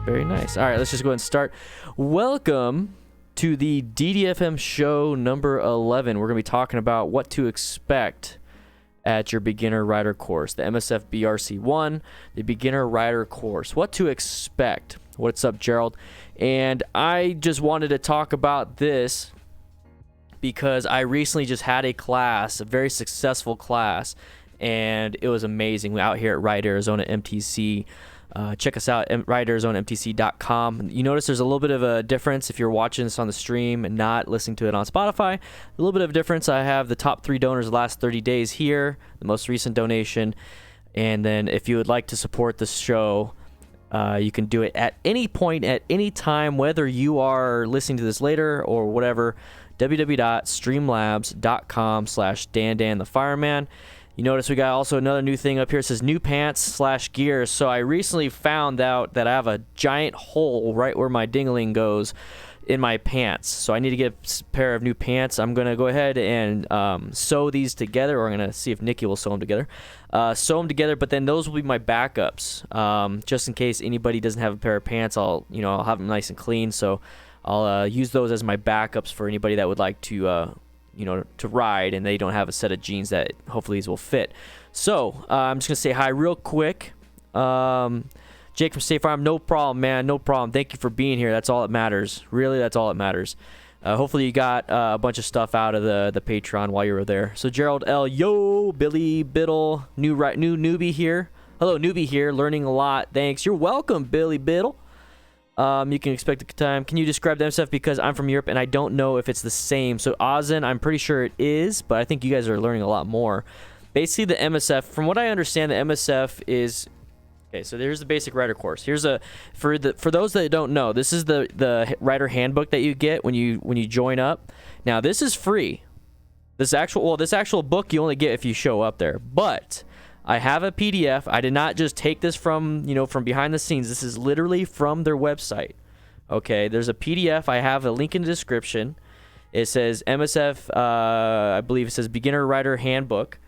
Very nice. All right, let's just go ahead and start. Welcome to the DDFM show number 11. We're going to be talking about what to expect at your beginner rider course, the MSF BRC1, the beginner rider course. What to expect. What's up, Gerald? And I just wanted to talk about this because I recently just had a class, a very successful class, and it was amazing. We're out here at Ride Arizona MTC. Check us out at ridearizonamtc.com. You notice there's a little bit of a difference if you're watching this on the stream and not listening to it on Spotify. A little bit of a difference. I have the top 3 donors the last 30 days here, the most recent donation. And then if you would like to support the show, you can do it at any point, at any time, whether you are listening to this later or whatever. www.streamlabs.com/DanDanTheFireman. You notice we got also another new thing up here. It says new pants/gear. So I recently found out that I have a giant hole right where my dingling goes in my pants. So I need to get a pair of new pants. I'm going to go ahead and sew these together, or I'm going to see if Nikki will sew them together. Sew them together, but then those will be my backups. Just in case anybody doesn't have a pair of pants, I'll have them nice and clean. So I'll use those as my backups for anybody that would like to to ride and they don't have a set of jeans that hopefully these will fit. So I'm just gonna say hi real quick. Jake from State Farm, no problem, man, no problem. Thank you for being here. That's all that matters. Really, that's all that matters. Hopefully you got a bunch of stuff out of the Patreon while you were there. So Gerald L, yo, Billy Biddle, new newbie here. Hello, newbie here, learning a lot. Thanks. You're welcome, Billy Biddle. You can expect a good time. Can you describe the MSF? Because I'm from Europe and I don't know if it's the same. So Ozen, I'm pretty sure it is, but I think you guys are learning a lot more. Basically, the MSF, from what I understand, the MSF is okay. So there's the basic rider course. Here's for those that don't know, this is the rider handbook that you get when you join up. Now this is free. This actual book you only get if you show up there, but I have a PDF. I did not just take this from behind the scenes. This is literally from their website. Okay, there's a PDF. I have a link in the description. It says MSF, I believe it says Beginner Rider Handbook.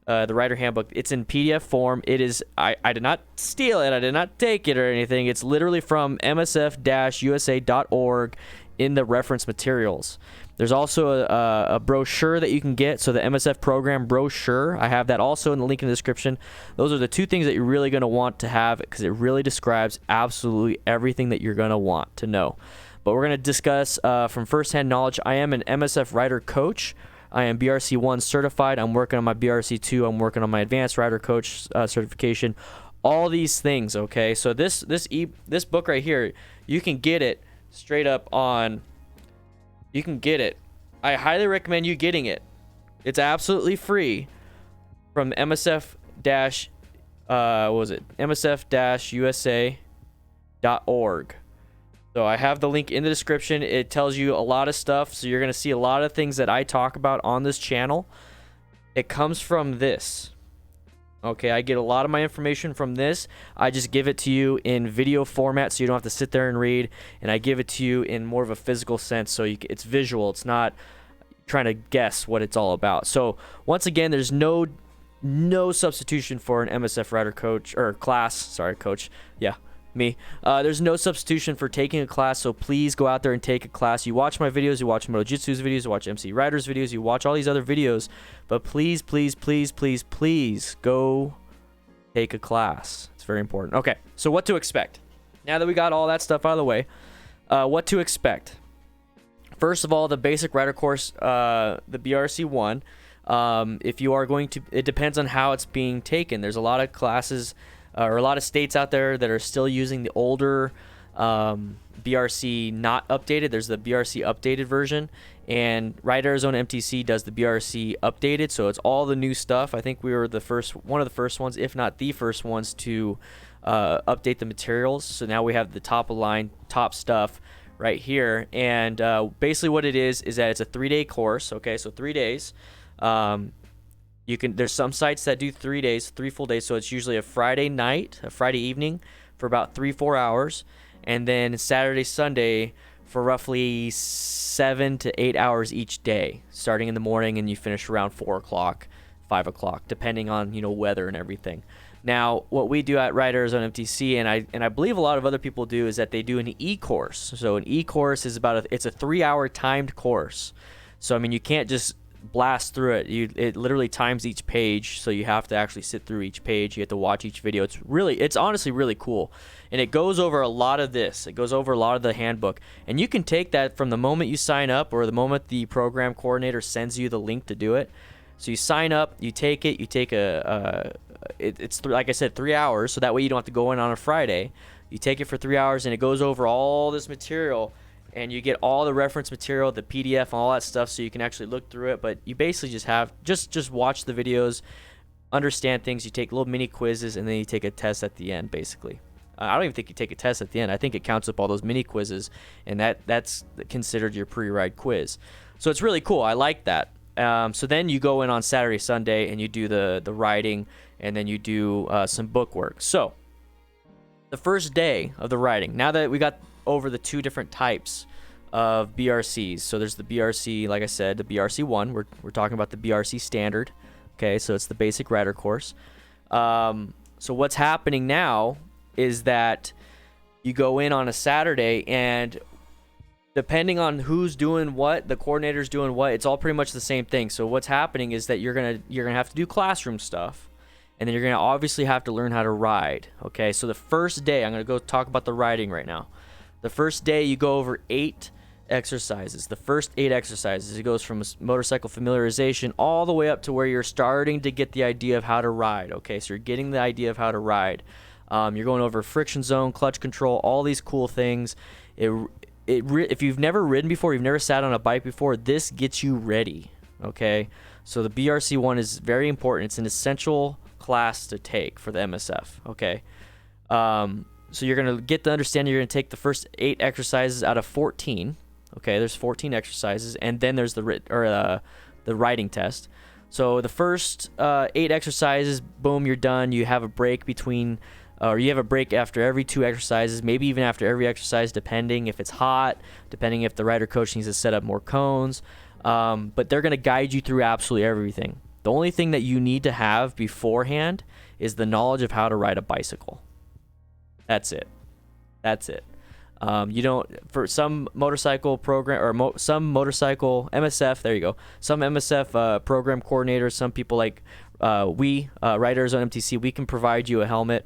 The Rider Handbook. It's in PDF form. It is, I did not steal it. I did not take it or anything. It's literally from msf-usa.org in the reference materials. There's also a brochure that you can get, so the MSF program brochure. I have that also in the link in the description. Those are the 2 things that you're really going to want to have because it really describes absolutely everything that you're going to want to know. But we're going to discuss from firsthand knowledge. I am an MSF rider coach. I am BRC1 certified. I'm working on my BRC2. I'm working on my advanced rider coach certification. All these things, okay? So this book right here, you can get it straight up on... You can get it. I highly recommend you getting it. It's absolutely free from MSF-usa.org. So I have the link in the description. It tells you a lot of stuff. So you're going to see a lot of things that I talk about on this channel. It comes from this. Okay, I get a lot of my information from this. I just give it to you in video format so you don't have to sit there and read. And I give it to you in more of a physical sense so it's visual. It's not trying to guess what it's all about. So once again, there's no substitution for an MSF rider coach or class. Sorry, coach. Yeah, me. There's no substitution for taking a class, so please go out there and take a class. You watch my videos, you watch Moto Jitsu's videos, you watch MC Riders videos, you watch all these other videos, but please, please, please, please, please go take a class. It's very important. Okay, so what to expect? Now that we got all that stuff out of the way, what to expect? First of all, the basic rider course, the BRC1, if you are going to, it depends on how it's being taken. There's a lot of classes or a lot of states out there that are still using the older BRC not updated. There's the BRC updated version, and Ride Arizona MTC does the BRC updated, so it's all the new stuff. I think we were one of the first ones, if not the first ones, to update the materials. So now we have the top of line, top stuff right here, and basically what it is that it's a 3-day course. Okay, so 3 days. There's some sites that do 3 days, 3 full days, so it's usually a Friday night, a Friday evening for about 3-4 hours, and then Saturday, Sunday for roughly 7 to 8 hours each day, starting in the morning and you finish around 4 o'clock, 5 o'clock, depending on weather and everything. Now, what we do at Riders on MTC, and I believe a lot of other people do, is that they do an e-course. So an e-course is it's a 3-hour timed course. So I mean, you can't just blast through it. It literally times each page, so you have to actually sit through each page. You have to watch each video. It's honestly really cool, and it goes over a lot of this. It goes over a lot of the handbook, and you can take that from the moment you sign up or the moment the program coordinator sends you the link to do it. So you sign up, you take it, you take it's like I said, 3 hours, so that way you don't have to go in on a Friday. You take it for 3 hours, and it goes over all this material, and you get all the reference material, the PDF, and all that stuff, so you can actually look through it. But you basically just watch the videos, understand things. You take little mini quizzes, and then you take a test at the end, basically. I don't even think you take a test at the end. I think it counts up all those mini quizzes, and that's considered your pre-ride quiz. So it's really cool. I like that. So then you go in on Saturday, Sunday, and you do the riding, and then you do some book work. So the first day of the riding, now that we got over the 2 different types of BRCs, so there's the BRC, like I said, the BRC1. We're talking about the BRC standard. Okay, so it's the basic rider course. So what's happening now is that you go in on a Saturday, and depending on who's doing what, the coordinator's doing what, it's all pretty much the same thing. So what's happening is that you're gonna have to do classroom stuff, and then you're gonna obviously have to learn how to ride. Okay, so the first day, I'm gonna go talk about the riding right now. The first day, you go over 8 exercises. The first 8 exercises, it goes from motorcycle familiarization all the way up to where you're starting to get the idea of how to ride. Okay, so you're getting the idea of how to ride. You're going over friction zone, clutch control, all these cool things. If you've never ridden before, you've never sat on a bike before, this gets you ready. Okay, so the BRC1 is very important. It's an essential class to take for the MSF. Okay, so you're gonna get the understanding. You're gonna take the first 8 exercises out of 14. Okay, there's 14 exercises, and then there's the riding test. So the first 8 exercises, boom, you're done. You have a break between. Or you have a break after every 2 exercises, maybe even after every exercise, depending if it's hot, depending if the rider coach needs to set up more cones. But they're going to guide you through absolutely everything. The only thing that you need to have beforehand is the knowledge of how to ride a bicycle. That's it. You don't, for some motorcycle program, or some motorcycle MSF, there you go. Some MSF program coordinators, some people like Riders on MTC, we can provide you a helmet,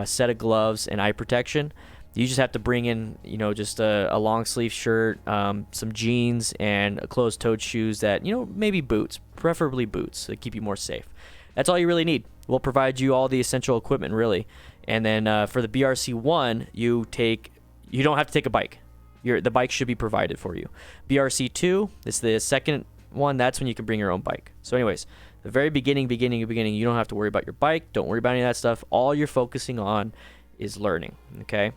set of gloves, and eye protection. You just have to bring in, just a long sleeve shirt, some jeans, and closed-toed shoes that, maybe boots, preferably boots, to keep you more safe. That's all you really need. We'll provide you all the essential equipment, really. And then for the BRC1, you don't have to take a bike. The bike should be provided for you. BRC2 is the second one. That's when you can bring your own bike. So anyways, the very beginning, you don't have to worry about your bike. Don't worry about any of that stuff. All you're focusing on is learning, okay?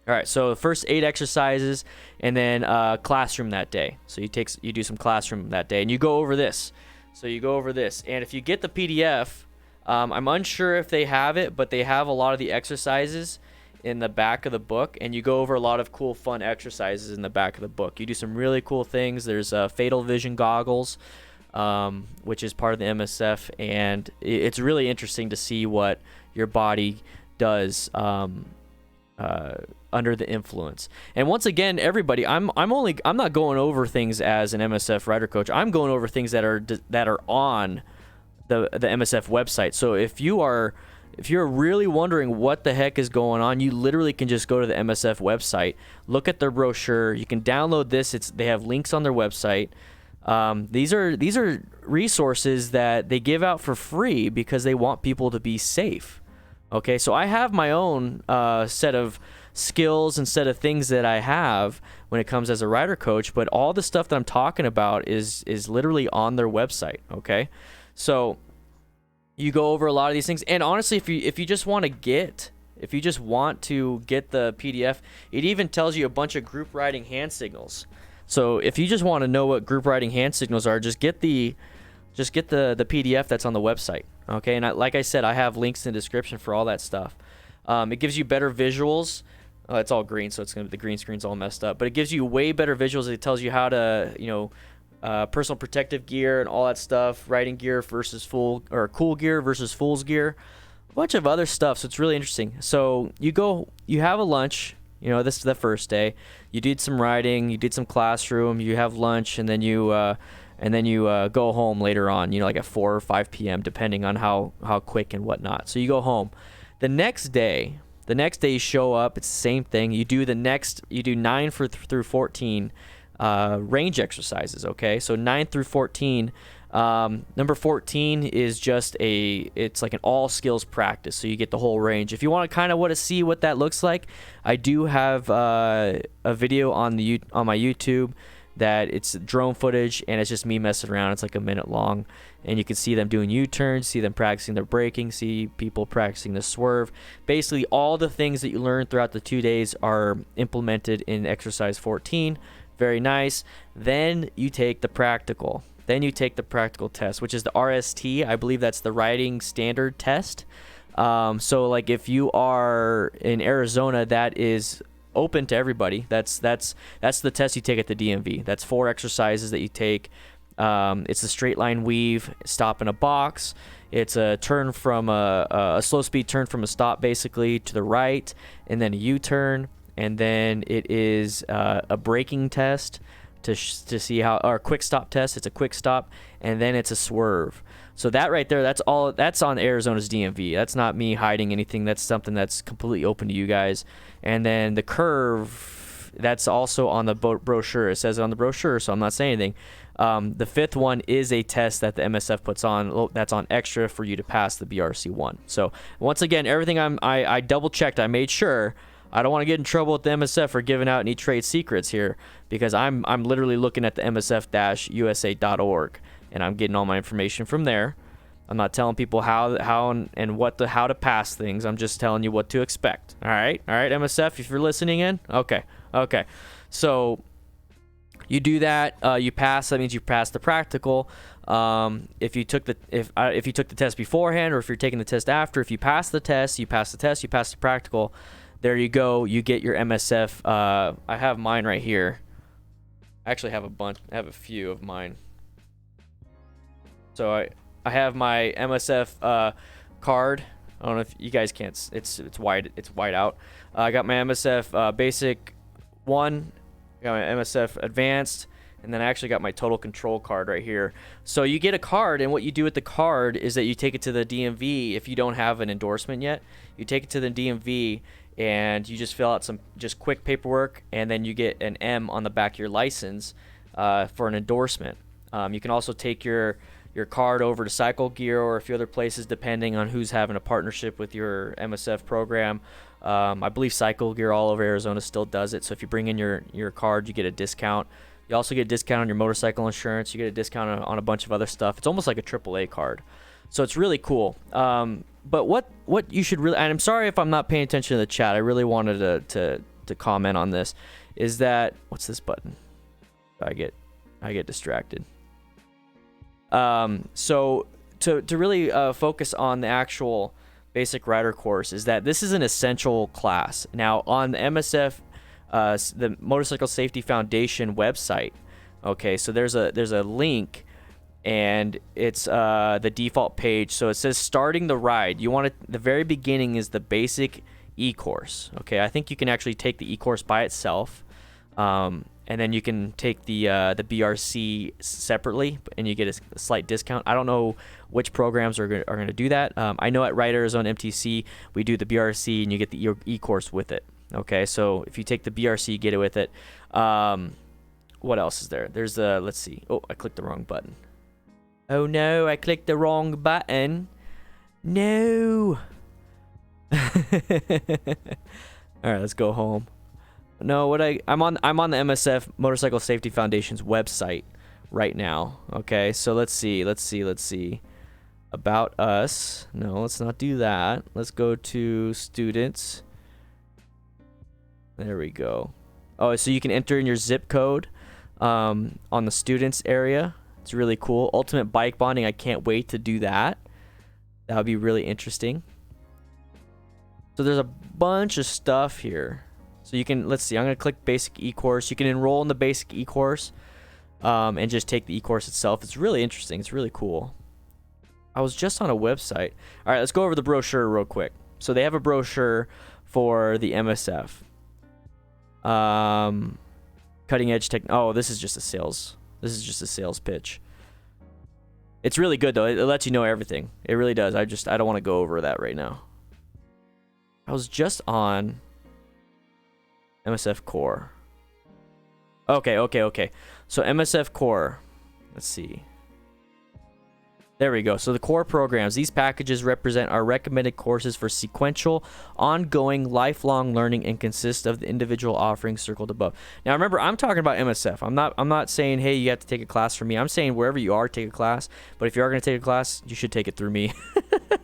All right, so the first 8 exercises, and then classroom that day. So you do some classroom that day, and you go over this. So you go over this, and if you get the PDF, I'm unsure if they have it, but they have a lot of the exercises in the back of the book, and you go over a lot of cool, fun exercises in the back of the book. You do some really cool things. There's fatal vision goggles, which is part of the MSF, and it's really interesting to see what your body does under the influence. And once again, everybody, I'm not going over things as an MSF rider coach. I'm going over things that are on the MSF website. So if you're really wondering what the heck is going on, you literally can just go to the MSF website, look at their brochure. You can download this. They have links on their website. These are resources that they give out for free because they want people to be safe. Okay, so I have my own set of skills and set of things that I have when it comes as a rider coach, but all the stuff that I'm talking about is literally on their website. Okay, so you go over a lot of these things, and honestly, if you just want to get the PDF, it even tells you a bunch of group riding hand signals. So if you just want to know what group riding hand signals are, just get the PDF that's on the website. Okay, and like I said, I have links in the description for all that stuff. It gives you better visuals. It's all green, so the green screen's all messed up. But it gives you way better visuals. It tells you how to, personal protective gear and all that stuff, riding gear versus cool gear versus fool's gear. a bunch of other stuff. So it's really interesting. So you have a lunch. You know, this is the first day. You did some riding, you did some classroom, you have lunch, and then you go home later on. You know, like at 4 or 5 p.m. depending on how quick and whatnot. So you go home. The next day you show up. It's the same thing. You do 9 through 14 range exercises. Okay, so 9 through 14. Number 14 is just it's like an all skills practice, so you get the whole range. If you want to see what that looks like, I do have a video on my YouTube that it's drone footage, and it's just me messing around. It's like a minute long, and you can see them doing U-turns, see them practicing their braking, see people practicing the swerve. Basically all the things that you learn throughout the 2 days are implemented in exercise 14. Very nice. Then you take the practical. Then you take the practical test, which is the RST. I believe that's the riding standard test. So like if you are in Arizona, that is open to everybody. That's the test you take at the DMV. That's 4 exercises that you take. It's a straight line weave, stop in a box. It's a turn from a slow speed turn from a stop basically to the right, and then a U-turn, and then it is a braking test. To see how, or a quick stop test. It's a quick stop, and then it's a swerve. So that right there, that's on Arizona's DMV. That's not me hiding anything. That's something that's completely open to you guys. And then the curve, that's also on the brochure. It says it on the brochure, so I'm not saying anything. The 5th one is a test that the MSF puts on. That's on extra for you to pass the BRC1. So once again, everything I double checked. I made sure. I don't want to get in trouble with the MSF for giving out any trade secrets here, because I'm literally looking at the msf-usa.org, and I'm getting all my information from there. I'm not telling people how to pass things. I'm just telling you what to expect. All right, MSF, if you're listening in, okay. So you do that, you pass. That means you pass the practical. If you took the test beforehand, or if you're taking the test after, if you pass the test, you pass the practical. There you go. You get your MSF. I have mine right here. I actually have a bunch. I have a few of mine. So I have my MSF card. I don't know if you guys can't. It's white. It's white out. I got my MSF basic 1. I got my MSF advanced, and then I actually got my total control card right here. So you get a card, and what you do with the card is that you take it to the DMV. If you don't have an endorsement yet, you take it to the DMV. And you just fill out some quick paperwork, and then you get an M on the back of your license for an endorsement. You can also take your card over to Cycle Gear or a few other places depending on who's having a partnership with your MSF program. I believe Cycle Gear all over Arizona still does it, so if you bring in your card, you get a discount. You also get a discount on your motorcycle insurance. You get a discount on a bunch of other stuff. It's almost like a AAA card, so it's really cool. But what you should really, and I'm sorry if I'm not paying attention to the chat. I really wanted to comment on this. Is that, what's this button? I get distracted. So to really focus on the actual basic rider course, is that this is an essential class. Now on the MSF, the Motorcycle Safety Foundation website. Okay, so there's a link. And it's the default page. So it says starting the ride. You want the very beginning is the basic e-course. Okay, I think you can actually take the e-course by itself, and then you can take the BRC separately, and you get a slight discount. I don't know which programs are going to do that. I know at Ride Arizona MTC we do the BRC, and you get the e-course with it. Okay, so if you take the BRC, you get it with it. What else is there? There's let's see. Oh, I clicked the wrong button. Oh no, I clicked the wrong button. No. All right, let's go home. No, I'm on the MSF Motorcycle Safety Foundation's website right now. Okay, so let's see. About us. No, let's not do that. Let's go to students. There we go. Oh, so you can enter in your zip code on the students area. It's really cool. Ultimate bike bonding. I can't wait to do that. That would be really interesting. So there's a bunch of stuff here. So you can, let's see, I'm going to click basic e-course. You can enroll in the basic e-course and just take the e-course itself. It's really interesting. It's really cool. I was just on a website. All right, let's go over the brochure real quick. So they have a brochure for the MSF. Cutting edge tech. Oh, this is just a sales. This is just a sales pitch. It's really good though. It lets you know everything. It really does. I don't want to go over that right now. I was just on MSF Core. Okay. So MSF Core. Let's see. There we go. So the core programs, these packages represent our recommended courses for sequential, ongoing, lifelong learning and consist of the individual offerings circled above. Now remember, I'm talking about MSF. I'm not saying, hey, you have to take a class from me. I'm saying wherever you are, take a class. But if you are going to take a class, you should take it through me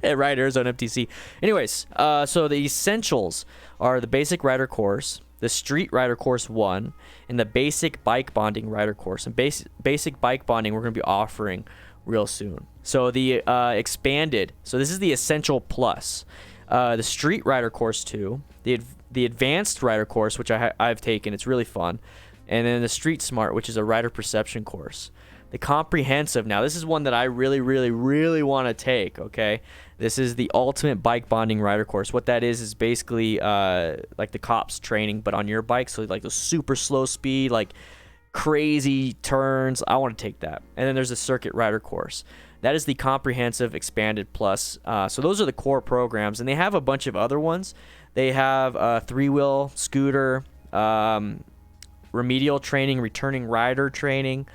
at Ride Arizona MTC. Anyways, so the essentials are the basic rider course, the street rider course 1, and the basic bike bonding rider course. And basic bike bonding we're going to be offering real soon. So the expanded, so this is the essential plus, the street rider course 2, the advanced rider course, which I've taken, it's really fun, and then the street smart, which is a rider perception course. The comprehensive, now this is one that I really want to take. Okay, this is the ultimate bike bonding rider course. What that is basically like the cops training, but on your bike. So like the super slow speed, like crazy turns. I want to take that. And then there's a circuit rider course. That is the comprehensive expanded plus. So those are the core programs, and they have a bunch of other ones. They have three-wheel scooter, remedial training, returning rider training.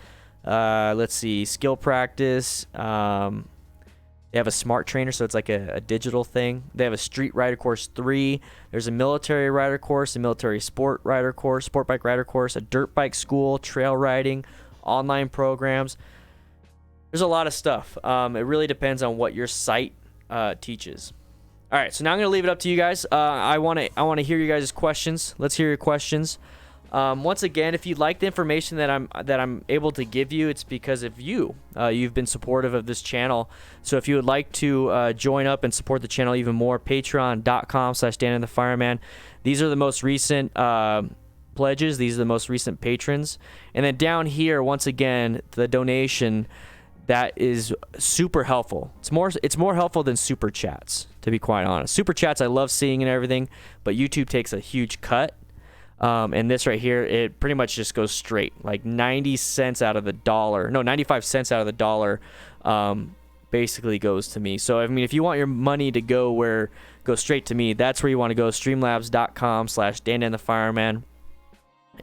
Let's see, skill practice. They have a smart trainer, so it's like a digital thing. They have a street rider course 3. There's a military rider course, a military sport rider course, sport bike rider course, a dirt bike school, trail riding, online programs. There's a lot of stuff. It really depends on what your site teaches. All right, so now I'm gonna leave it up to you guys. I want to hear you guys' questions. Let's hear your questions. Once again, if you like the information that I'm able to give you, it's because of you. You've been supportive of this channel. So if you would like to join up and support the channel even more, patreon.com/DanDanTheFireman. These are the most recent pledges. These are the most recent patrons. And then down here, once again, the donation that is super helpful. It's more helpful than super chats, to be quite honest. Super chats I love seeing and everything, but YouTube takes a huge cut. And this right here, it pretty much just goes straight, like 90 cents out of the dollar. No, 95 cents out of the dollar basically goes to me. So, I mean, if you want your money to go straight to me, that's where you want to go, streamlabs.com/DanDanTheFireman.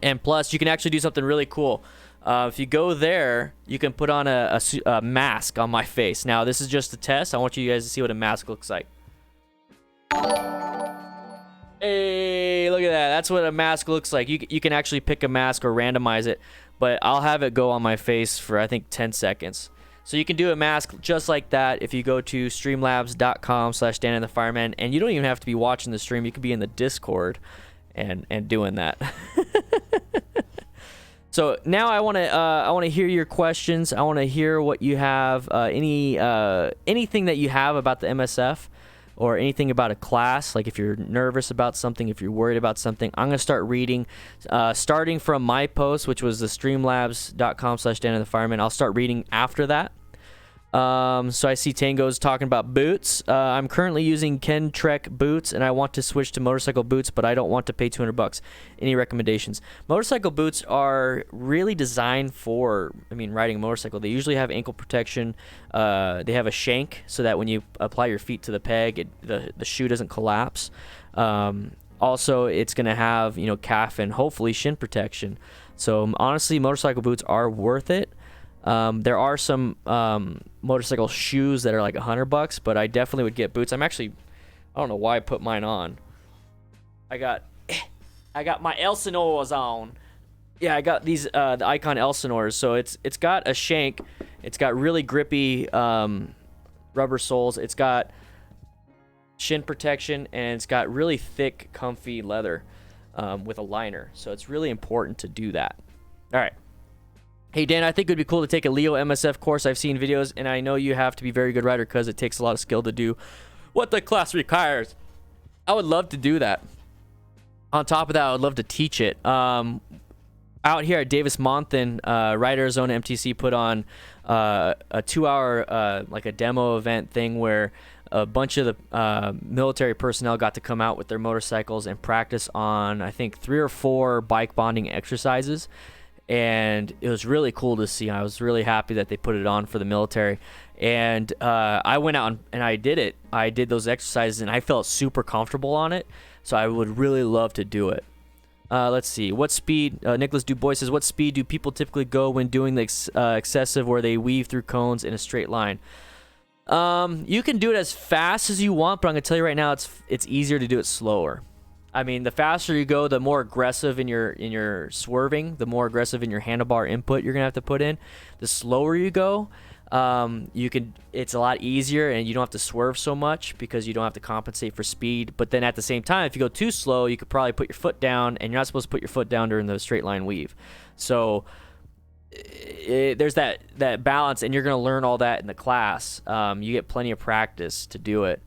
And plus, you can actually do something really cool. If you go there, you can put on a mask on my face. Now, this is just a test. I want you guys to see what a mask looks like. Hey, look at that. That's what a mask looks like. You can actually pick a mask or randomize it, but I'll have it go on my face for, I think, 10 seconds. So you can do a mask just like that if you go to streamlabs.com/DanDanTheFireman, and you don't even have to be watching the stream. You could be in the Discord and doing that. So now I want to hear your questions. I want to hear what you have, anything that you have about the MSF. Or anything about a class, like if you're nervous about something, if you're worried about something. I'm going to start reading, starting from my post, which was the streamlabs.com/DanDanTheFireman. I'll start reading after that. So I see Tango's talking about boots. I'm currently using Ken Trek boots, and I want to switch to motorcycle boots, but I don't want to pay $200. Any recommendations? Motorcycle boots are really designed for, riding a motorcycle. They usually have ankle protection. They have a shank so that when you apply your feet to the peg, the shoe doesn't collapse. Also, it's going to have, calf and hopefully shin protection. So honestly, motorcycle boots are worth it. There are some motorcycle shoes that are like $100, but I definitely would get boots. I don't know why I put mine on. I got my Elsinores on. Yeah, I got these the Icon Elsinores. So it's got a shank. It's got really grippy rubber soles. It's got shin protection, and it's got really thick, comfy leather with a liner. So it's really important to do that. All right. Hey, Dan, I think it would be cool to take a Leo MSF course. I've seen videos, and I know you have to be a very good rider because it takes a lot of skill to do what the class requires. I would love to do that. On top of that, I would love to teach it. Out here at Davis Monthan, Ride Arizona MTC put on a 2-hour like a demo event thing where a bunch of the military personnel got to come out with their motorcycles and practice on, I think, 3 or 4 bike bonding exercises. And it was really cool to see. I was really happy that they put it on for the military. And I went out and I did it. I did those exercises, and I felt super comfortable on it. So I would really love to do it. Let's see. What speed? Nicholas Dubois says, what speed do people typically go when doing the excessive where they weave through cones in a straight line? You can do it as fast as you want, but I'm going to tell you right now, it's easier to do it slower. I mean, the faster you go, the more aggressive in your swerving, the more aggressive in your handlebar input you're going to have to put in. The slower you go, it's a lot easier, and you don't have to swerve so much because you don't have to compensate for speed. But then at the same time, if you go too slow, you could probably put your foot down, and you're not supposed to put your foot down during the straight line weave. So there's that balance, and you're going to learn all that in the class. You get plenty of practice to do it.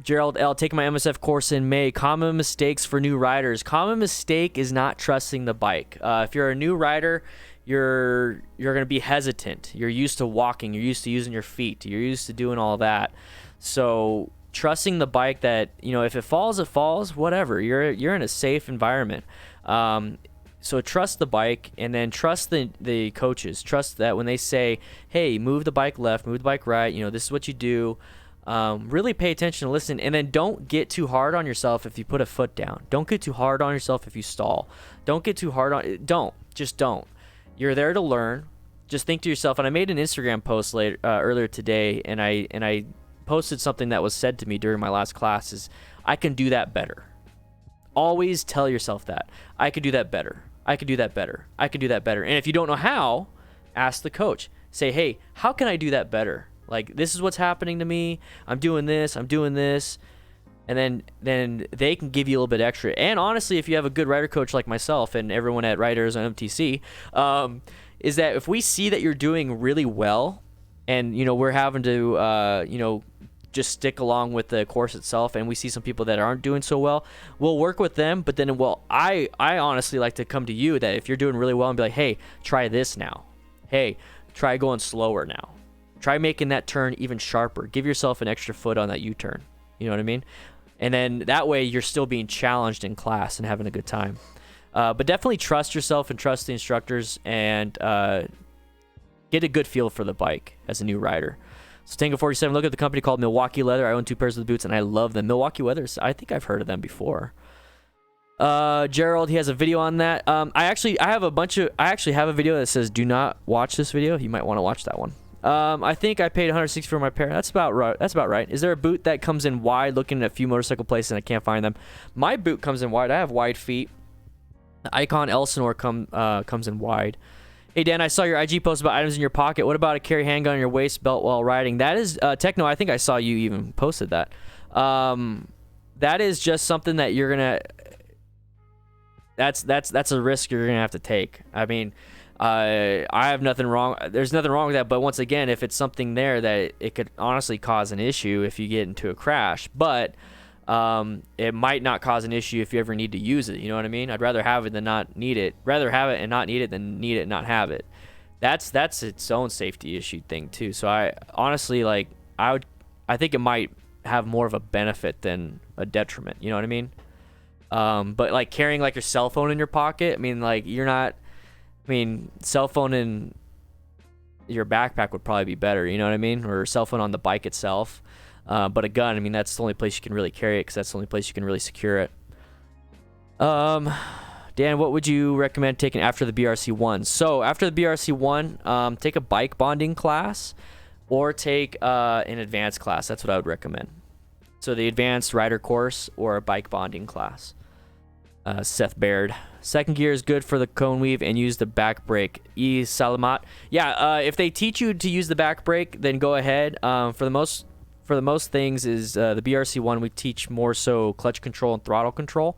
Gerald L, taking my MSF course in May. Common mistakes for new riders. Common mistake is not trusting the bike. If you're a new rider, you're going to be hesitant. You're used to walking. You're used to using your feet. You're used to doing all that. So trusting the bike that, if it falls, it falls, whatever. You're in a safe environment. So trust the bike, and then trust the coaches. Trust that when they say, hey, move the bike left, move the bike right, this is what you do. Really pay attention and listen, and then don't get too hard on yourself if you put a foot down. Don't get too hard on yourself if you stall. Don't get too hard on. Just don't. You're there to learn. Just think to yourself. And I made an Instagram post earlier today, and I posted something that was said to me during my last class: is I can do that better. Always tell yourself that I could do that better. I could do that better. I could do that better. And if you don't know how, ask the coach. Say, hey, how can I do that better? Like, this is what's happening to me. I'm doing this. And then they can give you a little bit extra. And honestly, if you have a good rider coach like myself and everyone at Riders on MTC, is that if we see that you're doing really well, and, we're having to, just stick along with the course itself, and we see some people that aren't doing so well, we'll work with them. But then, I honestly like to come to you that if you're doing really well and be like, hey, try this now. Hey, try going slower now. Try making that turn even sharper. Give yourself an extra foot on that U-turn. You know what I mean? And then that way you're still being challenged in class and having a good time. But definitely trust yourself and trust the instructors, and get a good feel for the bike as a new rider. So Tango 47, look at the company called Milwaukee Leather. I own 2 pairs of the boots, and I love them. Milwaukee Leathers, I think I've heard of them before. Gerald, he has a video on that. I actually have a video that says do not watch this video. You might want to watch that one. I think I paid $160 for my pair. That's about right. Is there a boot that comes in wide? Looking at a few motorcycle places and I can't find them. My boot comes in wide. I have wide feet. The Icon Elsinore comes in wide. Hey Dan, I saw your IG post about items in your pocket. What about a carry handgun on your waist belt while riding? That is Techno. I think I saw you even posted that. That is just something that you're gonna. That's a risk you're gonna have to take. I mean. I have nothing wrong. There's nothing wrong with that. But once again, if it's something there that it could honestly cause an issue if you get into a crash, but it might not cause an issue if you ever need to use it. You know what I mean? I'd rather have it than not need it. Rather have it and not need it than need it and not have it. That's its own safety issue thing too. So I honestly I think it might have more of a benefit than a detriment. You know what I mean? But like carrying like your cell phone in your pocket. I mean, like you're not. I mean, cell phone in your backpack would probably be better, you know what I mean? Or cell phone on the bike itself. But a gun, I mean, that's the only place you can really carry it because that's the only place you can really secure it. Dan, what would you recommend taking after the BRC1? So after the BRC1, take a bike bonding class or take an advanced class. That's what I would recommend. So the advanced rider course or a bike bonding class. Seth Baird. Second gear is good for the cone weave and use the back brake. Salamat. Yeah, if they teach you to use the back brake, then go ahead. For the most things is the BRC1 we teach more so clutch control and throttle control.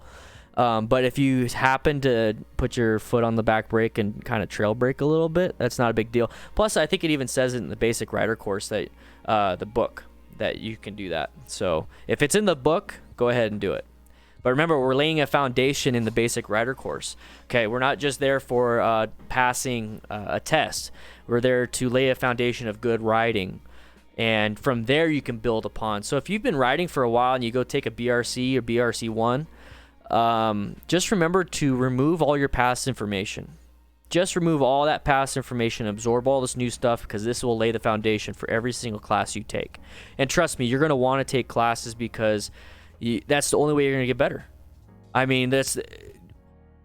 But if you happen to put your foot on the back brake and kind of trail brake a little bit, that's not a big deal. Plus, I think it even says it in the basic rider course that the book that you can do that. So if it's in the book, go ahead and do it. But remember, we're laying a foundation in the basic rider course. Okay, we're not just there for passing a test. We're there to lay a foundation of good riding. And from there, you can build upon. So if you've been riding for a while and you go take a BRC or BRC1, just remember to remove all your past information. Just remove all that past information, absorb all this new stuff, because this will lay the foundation for every single class you take. And trust me, you're going to want to take classes because that's the only way you're going to get better. I mean, that's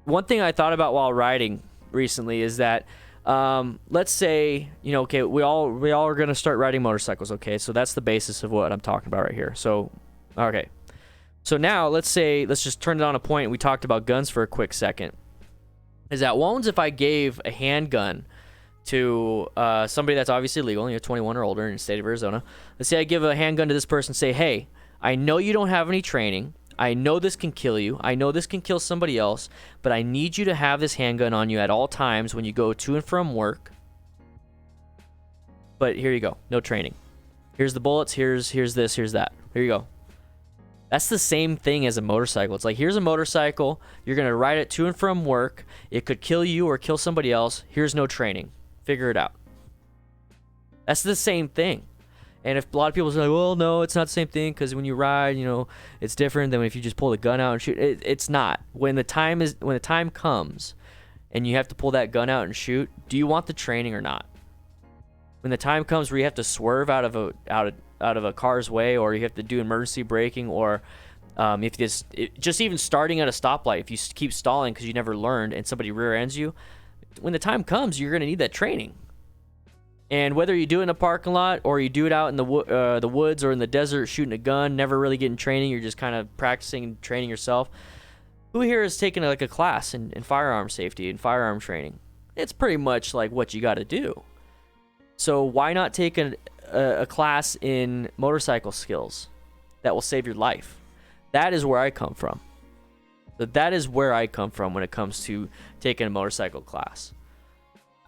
one thing I thought about while riding recently is that, let's say, okay, we all are going to start riding motorcycles. Okay. So that's the basis of what I'm talking about right here. So, okay. So now let's just turn it on a point. We talked about guns for a quick second. Is that what happens if I gave a handgun to somebody that's obviously legal, 21 or older in the state of Arizona? Let's say I give a handgun to this person, say, hey, I know you don't have any training. I know this can kill you. I know this can kill somebody else, but I need you to have this handgun on you at all times when you go to and from work. But here you go. No training. Here's the bullets. Here's this. Here's that. Here you go. That's the same thing as a motorcycle. It's like, here's a motorcycle. You're going to ride it to and from work. It could kill you or kill somebody else. Here's no training. Figure it out. That's the same thing. And if a lot of people say, well, no, it's not the same thing because when you ride, it's different than if you just pull the gun out and shoot. It's not. When the time comes and you have to pull that gun out and shoot, do you want the training or not? When the time comes where you have to swerve out of a car's way, or you have to do emergency braking, or if just even starting at a stoplight, if you keep stalling because you never learned and somebody rear ends you, when the time comes, you're going to need that training. And whether you do it in a parking lot or you do it out in the woods or in the desert shooting a gun, never really getting training, you're just kind of practicing and training yourself. Who here has taken like a class in firearm safety and firearm training? It's pretty much like what you got to do. So why not take a class in motorcycle skills that will save your life? That is where I come from. That is where I come from when it comes to taking a motorcycle class.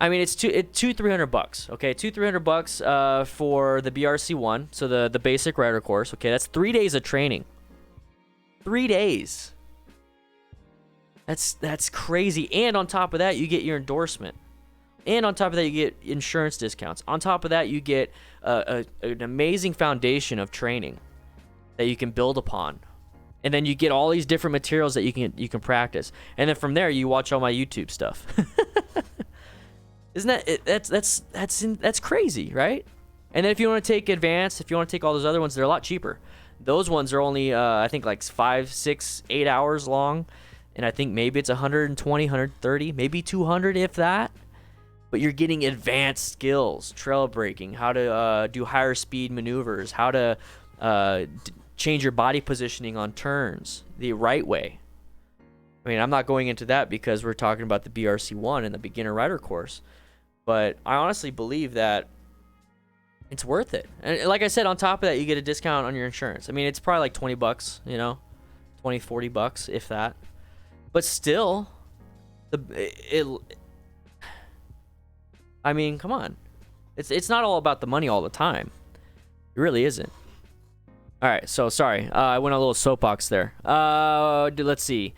I mean, it's $200-$300. Okay, $200-$300 for the BRC1, so the basic rider course. Okay, that's 3 days of training. 3 days. That's crazy. And on top of that, you get your endorsement. And on top of that, you get insurance discounts. On top of that, you get an amazing foundation of training that you can build upon. And then you get all these different materials that you can practice. And then from there, you watch all my YouTube stuff. Isn't that's crazy, right? And then if you want to take advanced, if you want to take all those other ones, they're a lot cheaper. Those ones are only I think like 5, 6, 8 hours long, and I think maybe it's 120, 130, maybe 200 if that. But you're getting advanced skills, trail braking, how to do higher speed maneuvers, how to change your body positioning on turns the right way. I mean, I'm not going into that because we're talking about the BRC1 and the beginner rider course. But I honestly believe that it's worth it. And like I said, on top of that, you get a discount on your insurance. I mean, it's probably like $20, $20, $40, if that. But still, I mean, come on. It's not all about the money all the time. It really isn't. All right, so sorry. I went on a little soapbox there. Let's see.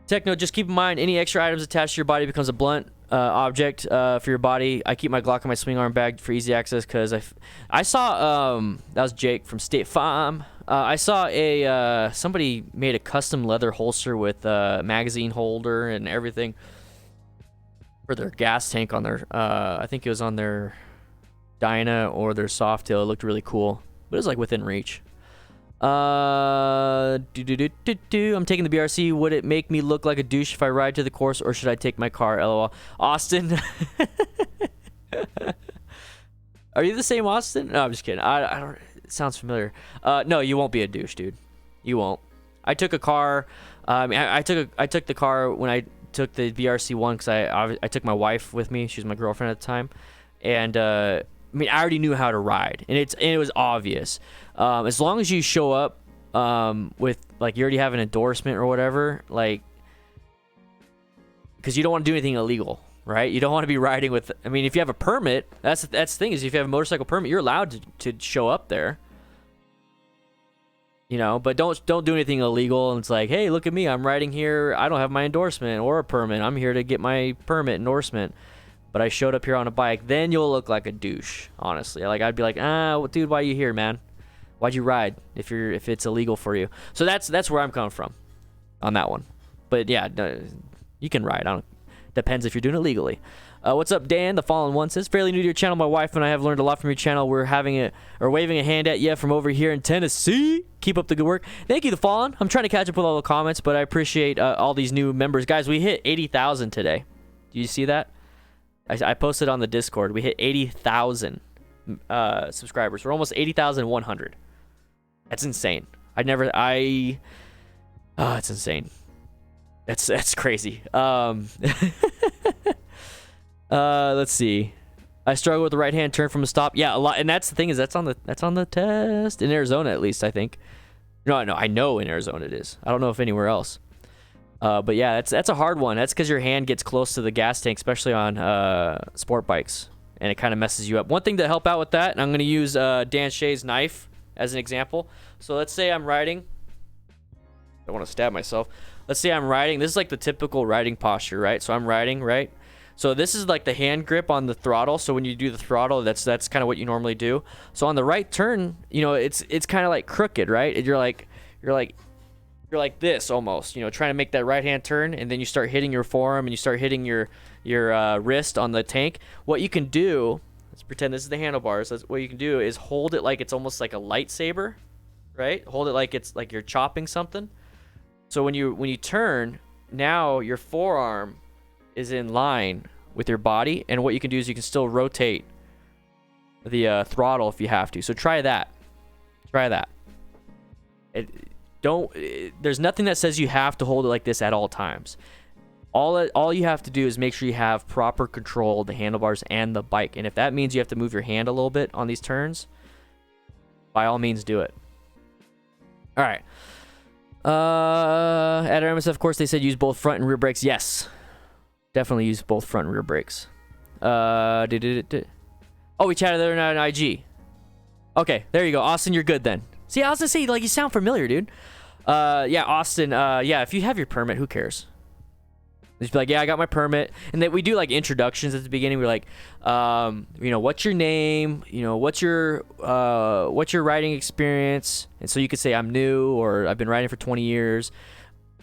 Techno, just keep in mind, any extra items attached to your body becomes a blunt object for your body. I keep my Glock in my swing arm bag for easy access because I saw, that was Jake from State Farm. I saw somebody made a custom leather holster with a magazine holder and everything for their gas tank on their, I think it was on their Dyna or their Softail. It looked really cool, but it was like within reach. I'm taking the BRC. Would it make me look like a douche if I ride to the course, or should I take my car? LOL. Austin. Are you the same Austin? No, I'm just kidding. I don't. It sounds familiar. No, you won't be a douche, dude. You won't. I took a car. I took the car when I took the BRC1 because I took my wife with me. She was my girlfriend at the time, and I already knew how to ride, and it was obvious. As long as you show up with, like, you already have an endorsement or whatever, like, because you don't want to do anything illegal, right? You don't want to be riding with, if you have a permit, that's the thing, is if you have a motorcycle permit, you're allowed to show up there. you know, but don't do anything illegal. And it's like, hey, look at me, I'm riding here, I don't have my endorsement or a permit, I'm here to get my permit endorsement, but I showed up here on a bike. Then you'll look like a douche, honestly. Like, I'd be like, dude, why are you here, man? Why'd you ride if it's illegal for you? So that's where I'm coming from on that one. But yeah, you can ride. Depends if you're doing it legally. What's up, Dan? The Fallen One says, fairly new to your channel. My wife and I have learned a lot from your channel. We're waving a hand at you from over here in Tennessee. Keep up the good work. Thank you, The Fallen. I'm trying to catch up with all the comments, but I appreciate all these new members. Guys, we hit 80,000 today. Do you see that? I posted on the Discord. We hit 80,000 subscribers. We're almost 80,100. That's insane. It's insane. That's crazy. Let's see. I struggle with the right hand turn from a stop. Yeah, a lot. And that's the thing, is that's on the test in Arizona, at least, I think. No, I know in Arizona it is. I don't know if anywhere else. But yeah, that's a hard one. That's because your hand gets close to the gas tank, especially on sport bikes, and it kind of messes you up. One thing to help out with that, and I'm going to use Dan Shea's knife as an example. So let's say I'm riding. I don't want to stab myself. Let's say I'm riding. This is like the typical riding posture, right? So I'm riding, right? So this is like the hand grip on the throttle. So when you do the throttle, that's kind of what you normally do. So on the right turn, you know, it's kind of like crooked, right? And you're like this almost, you know, trying to make that right hand turn, and then you start hitting your forearm and you start hitting your wrist on the tank. What you can do, let's pretend this is the handlebars. What you can do is hold it like it's almost like a lightsaber, right? Hold it like it's like you're chopping something. So when you turn, now your forearm is in line with your body, and what you can do is you can still rotate the throttle if you have to. So try that. There's nothing that says you have to hold it like this at all times. All you have to do is make sure you have proper control of the handlebars and the bike. And if that means you have to move your hand a little bit on these turns, by all means do it. All right. At our MSF, of course, they said use both front and rear brakes. Yes. Definitely use both front and rear brakes. Oh, we chatted there on IG. Okay, there you go. Austin, you're good then. See, I was gonna say, like, you sound familiar, dude. Yeah, Austin, yeah, if you have your permit, who cares? Just be like, yeah, I got my permit. And then we do like introductions at the beginning. We're like, you know, what's your name? You know, what's your riding experience? And so you could say I'm new, or I've been riding for 20 years.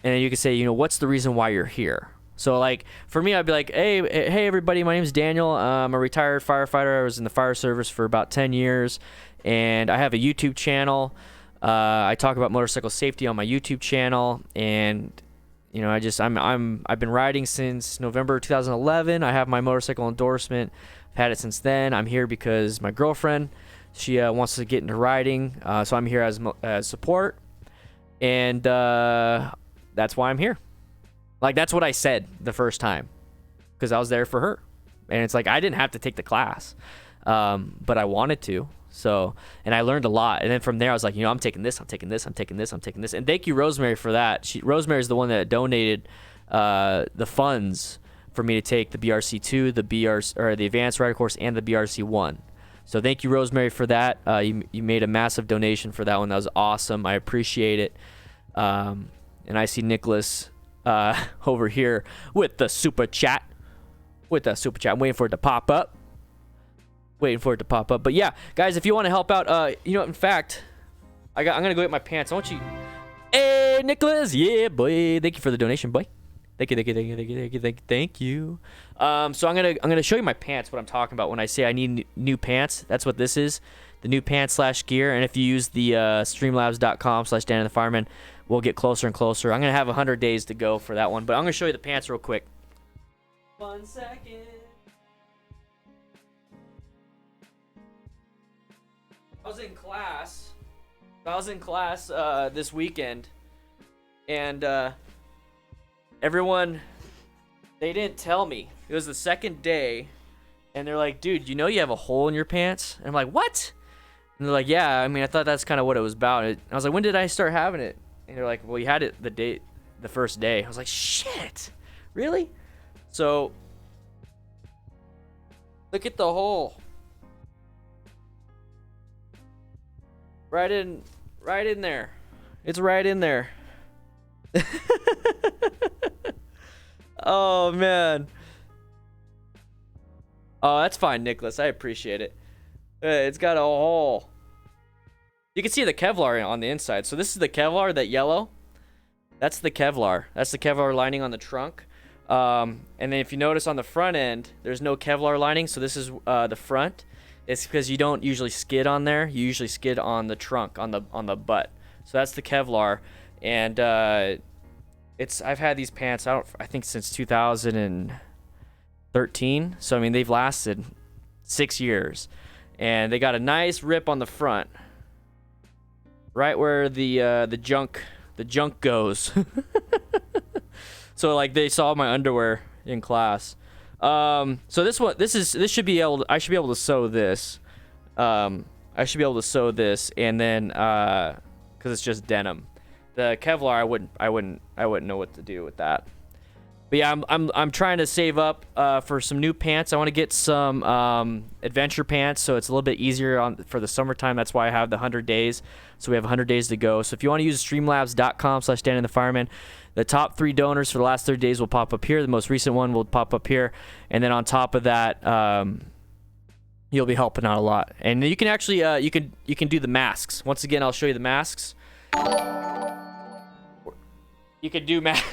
And then you could say, you know, what's the reason why you're here? So like for me, I'd be like, hey everybody, my name's Daniel. I'm a retired firefighter. I was in the fire service for about 10 years, and I have a YouTube channel. I talk about motorcycle safety on my YouTube channel, and you know, I've been riding since November 2011. I have my motorcycle endorsement. I've had it since then. I'm here because my girlfriend, she wants to get into riding, so I'm here as support, and that's why I'm here. Like, that's what I said the first time, because I was there for her, and it's like I didn't have to take the class, but I wanted to. So, and I learned a lot. And then from there, I was like, you know, I'm taking this. And thank you, Rosemary, for that. Rosemary is the one that donated the funds for me to take the BRC2, the Advanced Rider Course, and the BRC1. So thank you, Rosemary, for that. You made a massive donation for that one. That was awesome. I appreciate it. And I see Nicholas over here with the super chat. I'm waiting for it to pop up. But yeah, guys, if you want to help out, you know, in fact, I'm gonna go get my pants. I want you. Hey, Nicholas, yeah, boy. Thank you for the donation, boy. Thank you. So I'm gonna show you my pants. What I'm talking about when I say I need new pants. That's what this is, the new pants / gear. And if you use the streamlabs.com/DanDanTheFireman, we'll get closer and closer. I'm gonna have 100 days to go for that one, but I'm gonna show you the pants real quick. 1 second. I was in class this weekend, and everyone, they didn't tell me. It was the second day, and they're like, dude, you know you have a hole in your pants? And I'm like, what? And they're like, yeah, I mean, I thought that's kind of what it was about. And I was like, when did I start having it? And they're like, well, you had it the first day. I was like, shit, really? So look at the hole. Right in there. It's right in there. Oh, man. Oh, that's fine, Nicholas. I appreciate it. It's got a hole. You can see the Kevlar on the inside. So this is the Kevlar, that yellow. That's the Kevlar. That's the Kevlar lining on the trunk. And then if you notice on the front end, there's no Kevlar lining. So this is the front. It's because you don't usually skid on there. You usually skid on the trunk, on the butt. So that's the Kevlar. And I've had these pants I think since 2013. So I mean they've lasted 6 years. And they got a nice rip on the front. Right where the junk goes. So like they saw my underwear in class. So I should be able to sew this. I should be able to sew this, and then because it's just denim. The Kevlar I wouldn't know what to do with that. But yeah, I'm trying to save up for some new pants. I want to get some adventure pants, so it's a little bit easier for the summertime. That's why I have the 100 days. So we have 100 days to go. So if you want to use streamlabs.com/DanDanTheFireman, the top 3 donors for the last 30 days will pop up here. The most recent one will pop up here, and then on top of that, you'll be helping out a lot. And you can actually you can do the masks. Once again, I'll show you the masks. You can do masks.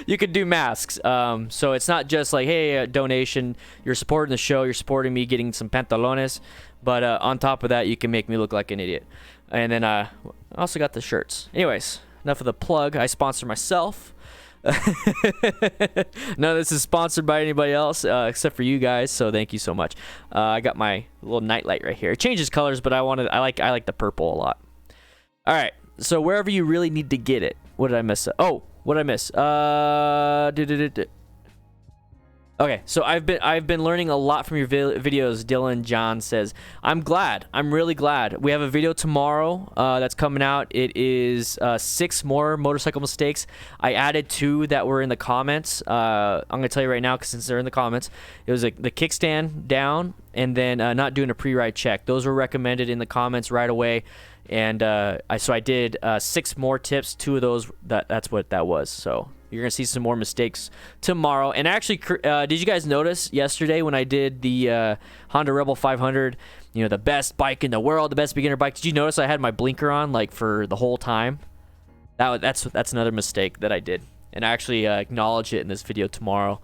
You could do masks. So it's not just like, hey, a donation. You're supporting the show. You're supporting me getting some pantalones. But on top of that, you can make me look like an idiot. And then I also got the shirts. Anyways, enough of the plug. I sponsor myself. None of this is sponsored by anybody else except for you guys. So thank you so much. I got my little nightlight right here. It changes colors, but I like the purple a lot. All right. So wherever you really need to get it. What did I miss? Oh. What did I miss? Okay, so I've been learning a lot from your videos. Dylan John says, I'm really glad. We have a video tomorrow that's coming out. It is 6 more motorcycle mistakes. I added 2 that were in the comments. I'm gonna tell you right now, because since they're in the comments, it was the kickstand down, and then not doing a pre-ride check. Those were recommended in the comments right away. And so I did 6 more tips. 2 of those, that's what that was. So you're going to see some more mistakes tomorrow. And actually, did you guys notice yesterday when I did the Honda Rebel 500, the best bike in the world, the best beginner bike? Did you notice I had my blinker on like for the whole time? That's another mistake that I did. And I actually acknowledge it in this video tomorrow.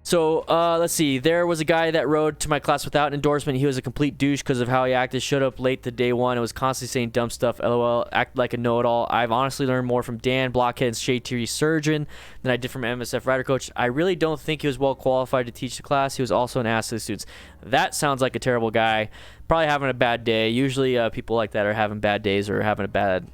So, let's see. There was a guy that rode to my class without an endorsement. He was a complete douche because of how he acted. Showed up late to day 1 and was constantly saying dumb stuff. LOL. Acted like a know-it-all. I've honestly learned more from Dan, Blockhead, and SHEA Theory Surgeon than I did from MSF Rider Coach. I really don't think he was well qualified to teach the class. He was also an ass to the students. That sounds like a terrible guy. Probably having a bad day. Usually, people like that are having bad days or having a bad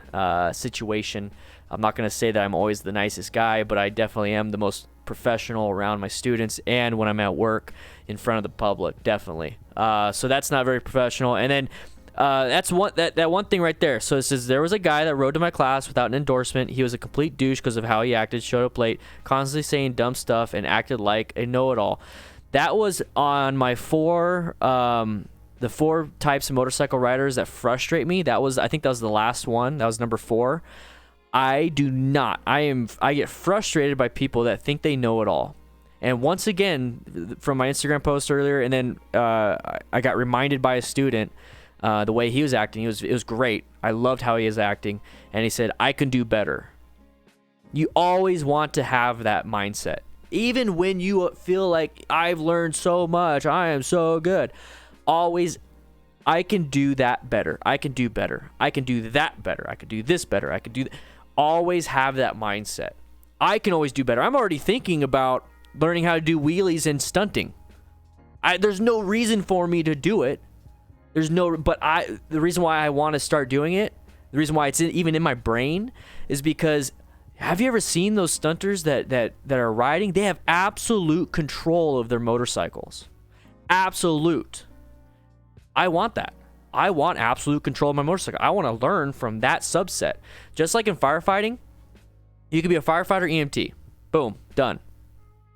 situation. I'm not going to say that I'm always the nicest guy, but I definitely am the most professional around my students and when I'm at work in front of the public, definitely. So that's not very professional. And then that's that one thing right there. So it says there was a guy that rode to my class without an endorsement. He was a complete douche because of how he acted, showed up late, constantly saying dumb stuff, and acted like a know-it-all. That was on my 4 the 4 types of motorcycle riders that frustrate me. I think that was the last one. That was number 4. I get frustrated by people that think they know it all. And once again, from my Instagram post earlier, and then I got reminded by a student the way he was acting. It was great. I loved how he was acting. And he said, I can do better. You always want to have that mindset. Even when you feel like I've learned so much, I am so good. Always, I can do that better. I can do better. I can do that better. I can do this better. I can do always have that mindset. I can always do better. I'm already thinking about learning how to do wheelies and stunting. There's no reason for me to do it. The reason why I want to start doing it, the reason why it's even in my brain is because have you ever seen those stunters that are riding? They have absolute control of their motorcycles. Absolute. I want that. I want absolute control of my motorcycle. I want to learn from that subset. Just like in firefighting, you could be a firefighter EMT. Boom, done.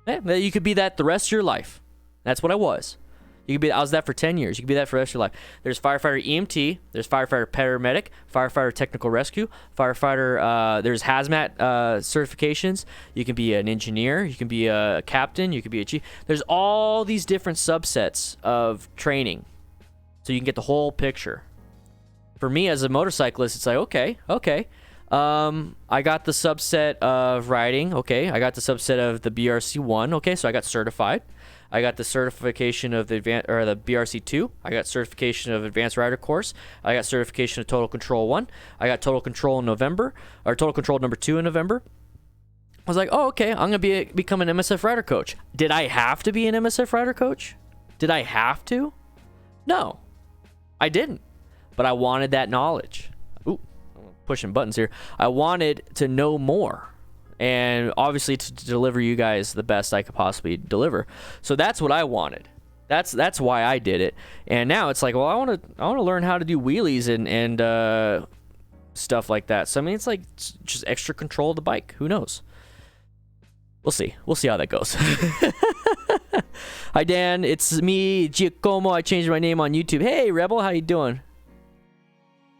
You could be that the rest of your life. That's what I was. You could be. I was that for 10 years. You could be that for the rest of your life. There's firefighter EMT. There's firefighter paramedic. Firefighter technical rescue. Firefighter. There's hazmat certifications. You can be an engineer. You can be a captain. You can be a chief. There's all these different subsets of training, so you can get the whole picture. For me as a motorcyclist, it's like okay. I got the subset of riding. Okay, I got the subset of the BRC1. Okay, so I got certified. I got the certification of the the BRC2. I got certification of Advanced Rider course. I got certification of Total Control 1. I got Total Control in November, or Total Control number 2 in November. I was like, oh, okay, I'm going to become an MSF rider coach. Did I have to be an MSF rider coach? Did I have to? No, I didn't. But I wanted that knowledge. Ooh, I'm pushing buttons here. I wanted to know more. And obviously to deliver you guys the best I could possibly deliver. So that's what I wanted. That's why I did it. And now it's like, well, I want to learn how to do wheelies and stuff like that. So I mean, it's like just extra control of the bike. Who knows? We'll see. We'll see how that goes. Hi Dan, it's me, Giacomo. I changed my name on YouTube. Hey Rebel, how you doing?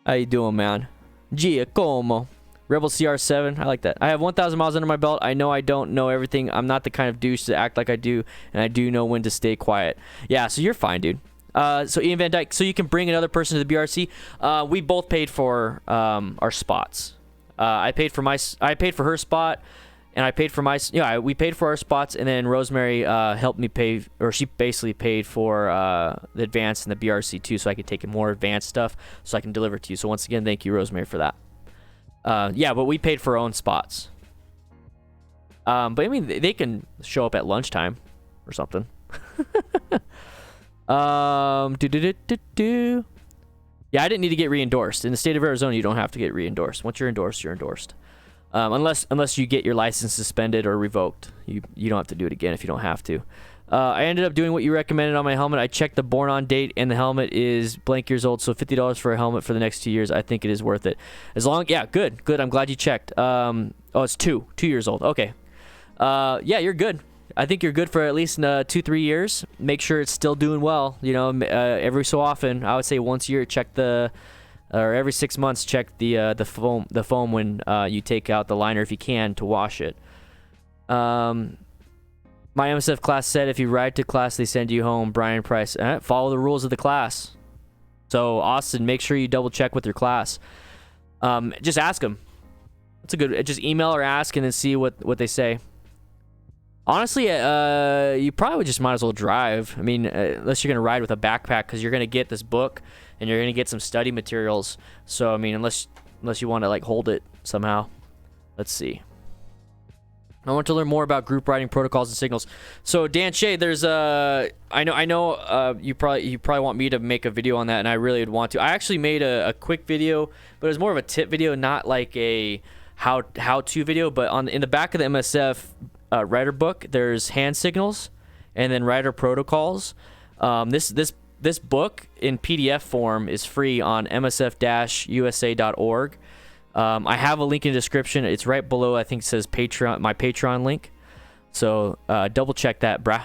How you doing, man? Giacomo. Rebel CR7, I like that. I have 1,000 miles under my belt. I know I don't know everything. I'm not the kind of douche to act like I do, and I do know when to stay quiet. Yeah, so you're fine, dude. So Ian Van Dyke, so you can bring another person to the BRC. We both paid for our spots. I paid for her spot, and I paid for my. Yeah, we paid for our spots, and then Rosemary helped me pay, or she basically paid for the advanced and the BRC too, so I could take more advanced stuff, so I can deliver it to you. So once again, thank you, Rosemary, for that. Yeah, but we paid for our own spots. But I mean, they can show up at lunchtime or something. Yeah, I didn't need to get re-endorsed. In the state of Arizona, you don't have to get re-endorsed. Once you're endorsed, you're endorsed. Unless you get your license suspended or revoked. You don't have to do it again if you don't have to. I ended up doing what you recommended on my helmet. I checked the born on date, and the helmet is blank years old, so $50 for a helmet for the next 2 years. I think it is worth it. Yeah, good. I'm glad you checked. Oh, it's 2 years old. Okay. Yeah, you're good. I think you're good for at least 2-3 years. Make sure it's still doing well. You know, every so often, I would say once a year, check or every 6 months, check the foam when you take out the liner if you can to wash it. My MSF class said if you ride to class, they send you home. Brian Price. Follow the rules of the class. So, Austin, make sure you double check with your class. Just ask them. That's a good. Just email or ask and then see what they say. Honestly, you probably just might as well drive. I mean, unless you're going to ride with a backpack, because you're going to get this book and you're going to get some study materials. So, I mean, unless you want to like hold it somehow. Let's see. I want to learn more about group riding protocols and signals. So Dan Shea, there's I know you probably want me to make a video on that, and I really would want to. I actually made a quick video, but it was more of a tip video, not like a how-to video. But in the back of the MSF rider book, there's hand signals and then rider protocols. This book in PDF form is free on msf-usa.org. I have a link in the description. It's right below. I think it says Patreon, my Patreon link. So double check that, brah.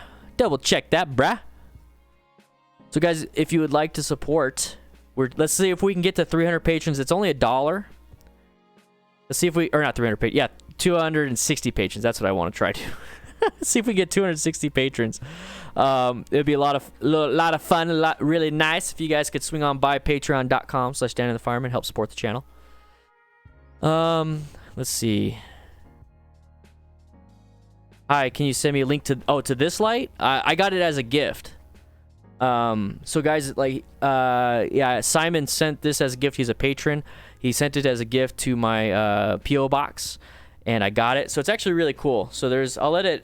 So guys, if you would like to support, let's see if we can get to 300 patrons. It's only $1. Let's see if we, or not 300 patrons. Yeah, 260 patrons. That's what I want to try to. See if we get 260 patrons. It'd be a lot of fun, really nice if you guys could swing on by patreon.com/DanDanTheFireman, help support the channel. Let's see. Hi, can you send me a link to this light? I got it as a gift. So guys, like, yeah, Simon sent this as a gift. He's a patron. He sent it as a gift to my PO box, and I got it. So it's actually really cool. So I'll let it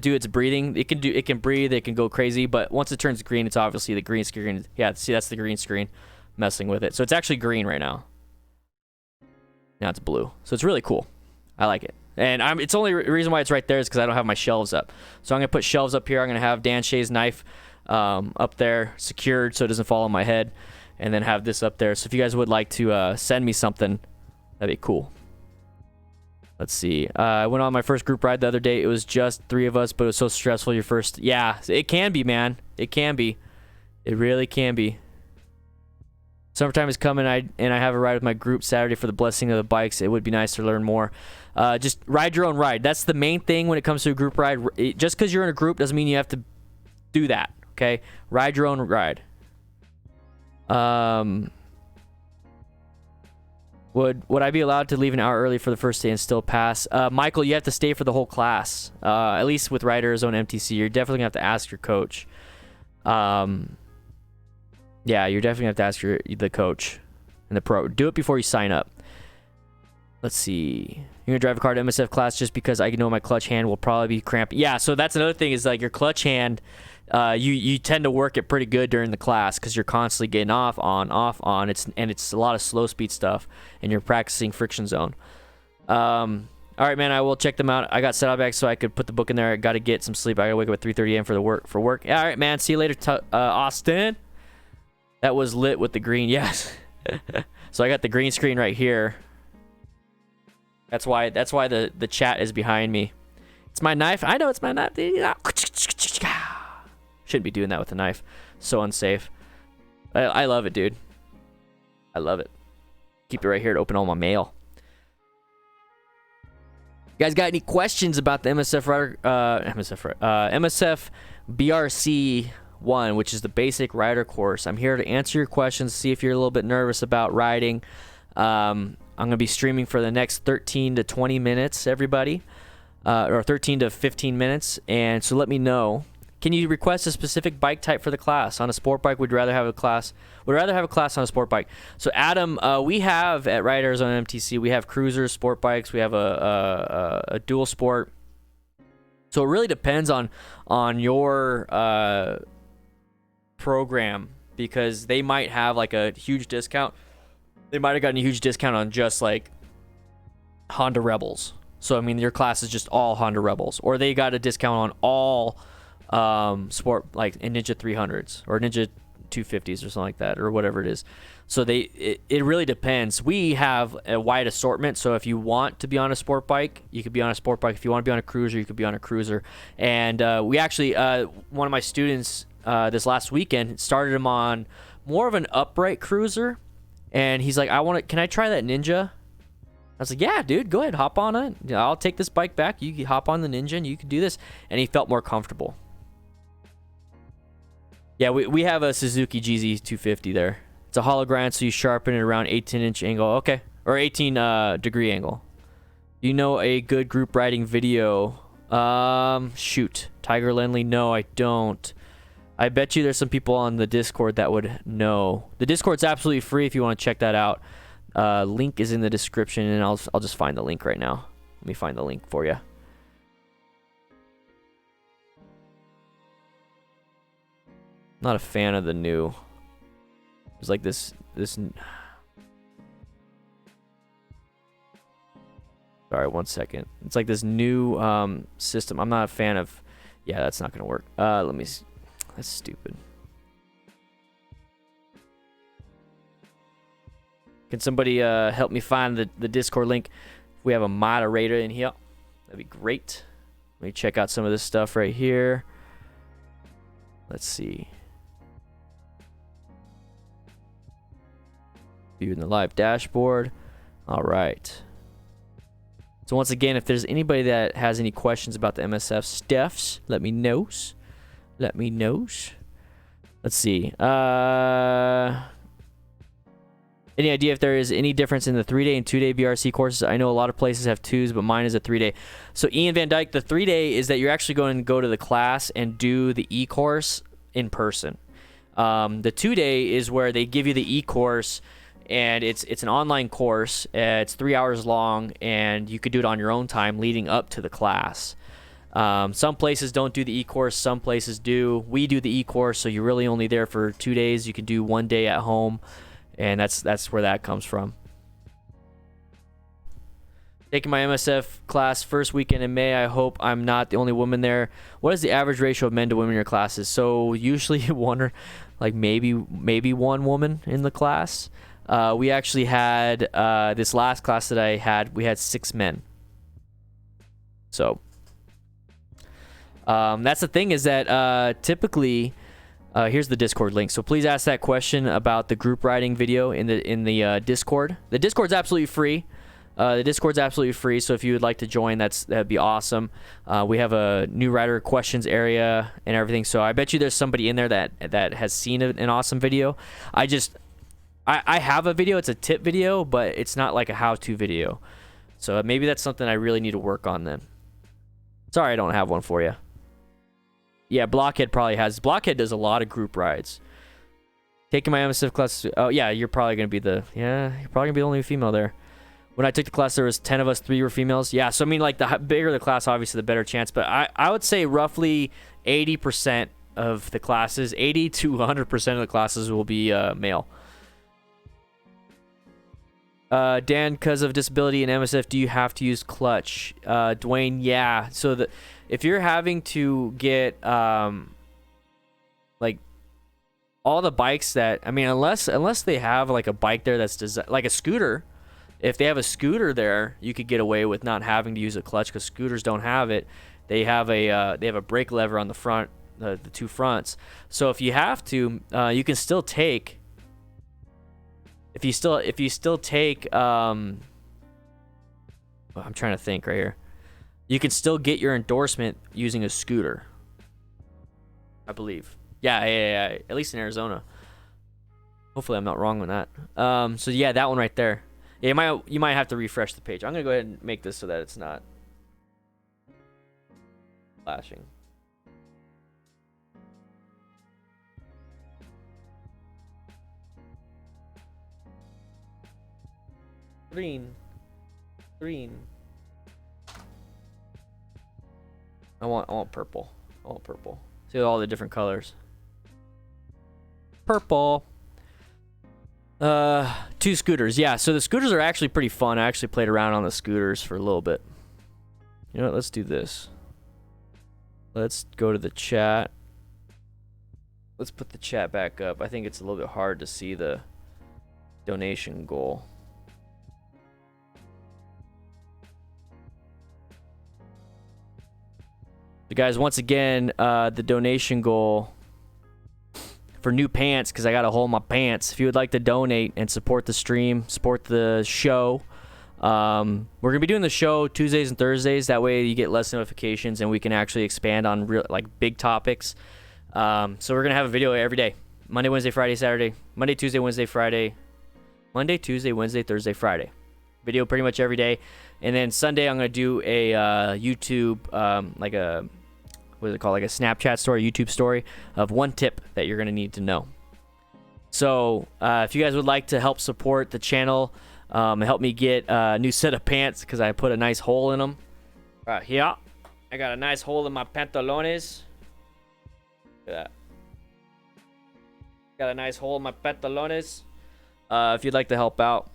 do its breathing. It can breathe. It can go crazy. But once it turns green, it's obviously the green screen. Yeah, see, that's the green screen. Messing with it. So it's actually green right now. Now it's blue. So it's really cool. I like it. And it's only reason why it's right there is because I don't have my shelves up. So I'm going to put shelves up here. I'm going to have Dan Shea's knife up there secured so it doesn't fall on my head. And then have this up there. So if you guys would like to send me something, that'd be cool. Let's see. I went on my first group ride the other day. It was just 3 of us, but it was so stressful. Your first, yeah, it can be, man. It can be. It really can be. Summertime is coming, and I have a ride with my group Saturday for the blessing of the bikes. It would be nice to learn more. Just ride your own ride. That's the main thing when it comes to a group ride. Just because you're in a group doesn't mean you have to do that. Okay, ride your own ride. Would I be allowed to leave an hour early for the first day and still pass? Michael, you have to stay for the whole class. At least with Rider's own MTC, you're definitely gonna have to ask your coach. Yeah, you're definitely gonna have to ask the coach and the pro. Do it before you sign up. Let's see. You're gonna drive a car to MSF class just because I know my clutch hand will probably be cramped. Yeah, so that's another thing is like your clutch hand. You tend to work it pretty good during the class because you're constantly getting off on. It's a lot of slow speed stuff, and you're practicing friction zone. All right, man. I will check them out. I got saddlebags so I could put the book in there. I got to get some sleep. I got to wake up at 3:30 a.m. for work. Yeah, all right, man. See you later, Austin. That was lit with the green. Yes. So I got the green screen right here. That's why the chat is behind me. It's my knife. I know it's my knife. Shouldn't be doing that with a knife. So unsafe. I love it, dude. I love it. Keep it right here to open all my mail. You guys got any questions about the MSF BRC 1, which is the basic rider course? I'm here to answer your questions, see if you're a little bit nervous about riding. I'm going to be streaming for the next 13 to 20 minutes, everybody. Or 13 to 15 minutes. And so let me know. Can you request a specific bike type for the class? On a sport bike, would rather have a class on a sport bike. So Adam, we have at Riders on MTC, we have cruisers, sport bikes, we have a dual sport. So it really depends on your program, because they might have like a huge discount. They might have gotten a huge discount on just like Honda Rebels. So I mean your class is just all Honda Rebels, or they got a discount on all sport, like a Ninja 300s or Ninja 250s or something like that, or whatever it is. So it really depends. We have a wide assortment, so if you want to be on a sport bike, you could be on a sport bike. If you want to be on a cruiser, you could be on a cruiser. And we actually, one of my students this last weekend started him on more of an upright cruiser, and he's like, can I try that Ninja? I was like, yeah, dude, go ahead, hop on it. I'll take this bike back. You can hop on the Ninja and you can do this. And he felt more comfortable. Yeah, we have a Suzuki GZ 250 there. It's a hollow grind, so you sharpen it around 18-inch angle. Okay, or 18 degree angle. You know a good group riding video? Shoot, Tiger Lindley. No, I don't. I bet you there's some people on the Discord that would know. The Discord's absolutely free if you want to check that out. Link is in the description, and I'll just find the link right now. Let me find the link for you. Not a fan of the new. It's like this. Sorry, 1 second. It's like this new system. I'm not a fan of. Yeah, that's not gonna work. Let me. That's stupid. Can somebody help me find the Discord link? If we have a moderator in here, that'd be great. Let me check out some of this stuff right here. Let's see. Viewing the live dashboard. All right. So once again, if there's anybody that has any questions about the MSF stuffs, let me know. Let me know. Let's see. Any idea if there is any difference in the 3-day and 2-day BRC courses? I know a lot of places have 2s, but mine is a 3-day. So Ian Van Dyke, the 3-day is that you're actually going to go to the class and do the e-course in person. The 2-day is where they give you the e-course, and it's an online course. It's 3 hours long, and you could do it on your own time leading up to the class. Some places don't do the e-course, some places do. We do the e-course, so you're really only there for 2 days. You can do 1 day at home. And that's where that comes from. Taking my MSF class first weekend in May. I hope I'm not the only woman there. What is the average ratio of men to women in your classes? So usually one or like maybe one woman in the class. We actually had this last class that I had. We had 6 men. So that's the thing, is that typically here's the Discord link. So please ask that question about the group riding video in the Discord. The Discord's absolutely free. So if you would like to join, that'd be awesome. We have a new rider questions area and everything. So I bet you there's somebody in there that has seen an awesome video. I have a video. It's a tip video, but it's not like a how-to video. So maybe that's something I really need to work on then. Sorry, I don't have one for you. Yeah, Blockhead probably has. Blockhead does a lot of group rides. Taking my MSF class. Oh yeah, you're probably gonna be the only female there. When I took the class, there was 10 of us, 3 were females. Yeah, so I mean, like, the bigger the class, obviously, the better chance. But I would say roughly 80% of the classes, 80 to 100% of the classes will be male. Dan, because of disability and MSF, do you have to use clutch? Dwayne, yeah. So if you're having to get like all the bikes that, I mean, unless they have like a bike there that's like a scooter. If they have a scooter there, you could get away with not having to use a clutch, because scooters don't have it. They have a brake lever on the front, the 2 fronts. So if you have to, you can still take. If you still take, I'm trying to think right here. You can still get your endorsement using a scooter, I believe. Yeah. At least in Arizona. Hopefully, I'm not wrong on that. So yeah, that one right there. Yeah, you might have to refresh the page. I'm gonna go ahead and make this so that it's not flashing. Green. I want purple. See all the different colors. Purple. 2 scooters. Yeah, so the scooters are actually pretty fun. I actually played around on the scooters for a little bit. You know what? Let's do this. Let's go to the chat. Let's put the chat back up. I think it's a little bit hard to see the donation goal. So guys, once again, the donation goal for new pants, because I got a hole in my pants. If you would like to donate and support the stream, support the show, we're gonna be doing the show Tuesdays and Thursdays. That way you get less notifications and we can actually expand on real, like, big topics. So we're gonna have a video every day: Monday, Wednesday, Friday, Saturday, Monday, Tuesday, Wednesday, Friday, Monday, Tuesday, Wednesday, Thursday, Friday. Video pretty much every day. And then Sunday I'm gonna do a YouTube, like a, what is it called, like a Snapchat story, YouTube story of one tip that you're going to need to know. So if you guys would like to help support the channel and help me get a new set of pants, because I put a nice hole in them right here. I got a nice hole in my pantalones. Look at that. Got a nice hole in my pantalones. If you'd like to help out,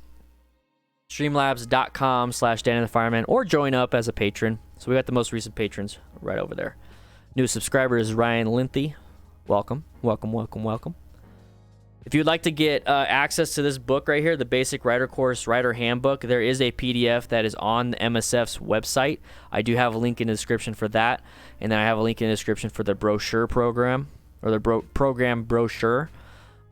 streamlabs.com/DanDanTheFireman, or join up as a patron. So we got the most recent patrons right over there. New subscriber is Ryan Linthy. Welcome. If you'd like to get access to this book right here, the Basic Rider Course Rider Handbook, there is a PDF that is on the MSF's website. I do have a link in the description for that, and then I have a link in the description for the brochure program, or the program brochure.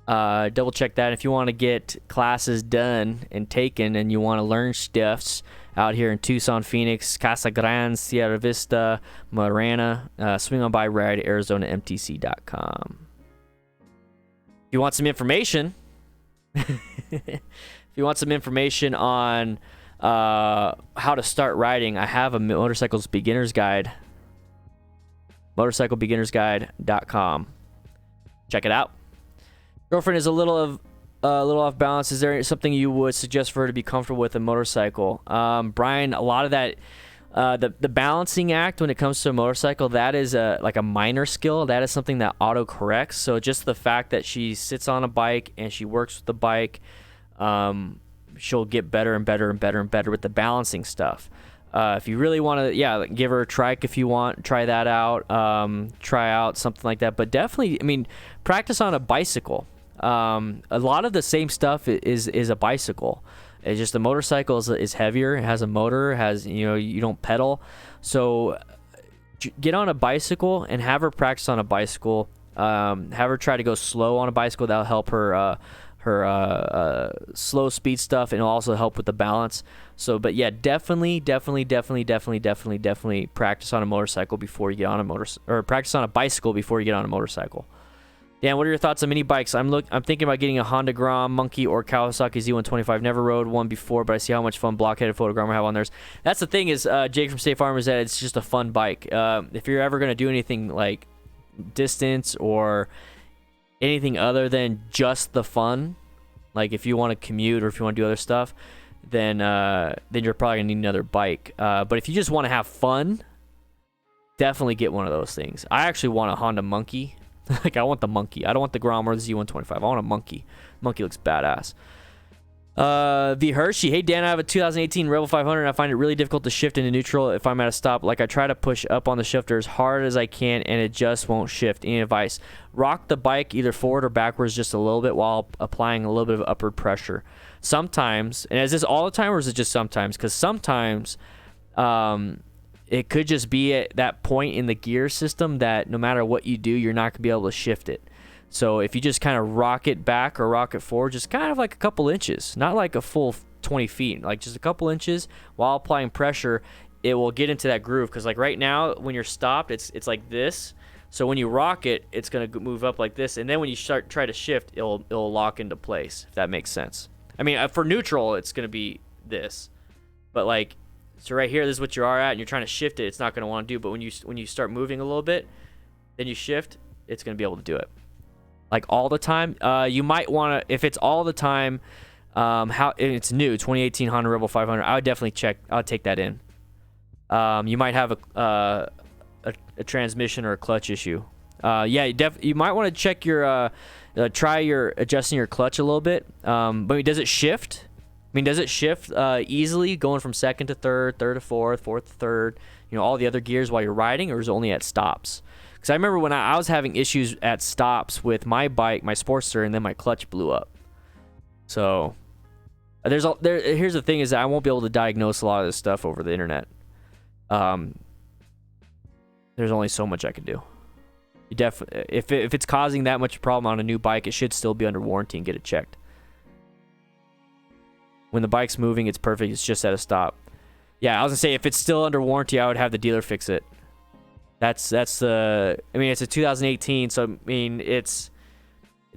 Double check that. If you want to get classes done and taken, and you want to learn stuffs out here in Tucson, Phoenix, Casa Grande, Sierra Vista, Marana, swing on by RideArizonaMTC.com. If you want some information, on how to start riding, I have a motorcycles beginner's guide. motorcyclebeginnersguide.com. Check it out. Girlfriend is a little off balance. Is there something you would suggest for her to be comfortable with a motorcycle? Brian, a lot of that, the balancing act when it comes to a motorcycle, that is like a minor skill. That is something that auto corrects. So just the fact that she sits on a bike and she works with the bike, she'll get better and better with the balancing stuff. If you really want to, give her a trike if you want, try that out. Try out something like that. But definitely, I mean, practice on a bicycle. A lot of the same stuff is a bicycle. It's just the motorcycle is heavier. It has a motor. It has, you know, you don't pedal. So get on a bicycle and have her practice on a bicycle. Have her try to go slow on a bicycle. That'll help her slow speed stuff, and it'll also help with the balance. So, but yeah, definitely practice on a motorcycle before you get on a practice on a bicycle before you get on a motorcycle. Dan, what are your thoughts on mini bikes? I'm thinking about getting a Honda Grom, Monkey, or Kawasaki Z125. Never rode one before, but I see how much fun blockheaded photogrammer have on theirs. That's the thing is, Jake from State Farm is that it's just a fun bike. If you're ever gonna do anything like distance or anything other than just the fun, like if you want to commute or if you want to do other stuff, then you're probably gonna need another bike. But if you just want to have fun, definitely get one of those things. I actually want a Honda Monkey. Like, I want the Monkey. I don't want the Grom or the Z125. I want a Monkey. Monkey looks badass. The Hershey. Hey, Dan, I have a 2018 Rebel 500, and I find it really difficult to shift into neutral if I'm at a stop. Like, I try to push up on the shifter as hard as I can, and it just won't shift. Any advice? Rock the bike either forward or backwards just a little bit while applying a little bit of upward pressure. Sometimes, and is this all the time, or is it just sometimes? Because sometimes it could just be at that point in the gear system that no matter what you do, you're not going to be able to shift it. So if you just kind of rock it back or rock it forward, just kind of like a couple inches, not like a full 20 feet, like just a couple inches while applying pressure, it will get into that groove. Because like right now, when you're stopped, it's like this. So when you rock it, it's going to move up like this. And then when you try to shift, it'll lock into place, if that makes sense. I mean, for neutral, it's going to be this. But like, so right here, this is what you are at, and you're trying to shift it. It's not going to want to do, but when you start moving a little bit, then you shift, it's going to be able to do it. Like all the time, you might want to, if it's all the time, how it's new, 2018 Honda Rebel 500. I would definitely check. I'll take that in. You might have a transmission or a clutch issue. Yeah, you might want to check your try your adjusting your clutch a little bit. But does it shift? I mean, does it shift easily going from second to third, third to fourth, fourth to third, you know, all the other gears while you're riding, or is it only at stops? Because I remember when I was having issues at stops with my bike, my Sportster, and then my clutch blew up. So here's the thing is that I won't be able to diagnose a lot of this stuff over the internet. There's only so much I can do. You if it's causing that much problem on a new bike, it should still be under warranty and get it checked. When the bike's moving, it's perfect. It's just at a stop. Yeah, I was gonna say if it's still under warranty, I would have the dealer fix it. That's the. I mean, it's a 2018, so I mean it's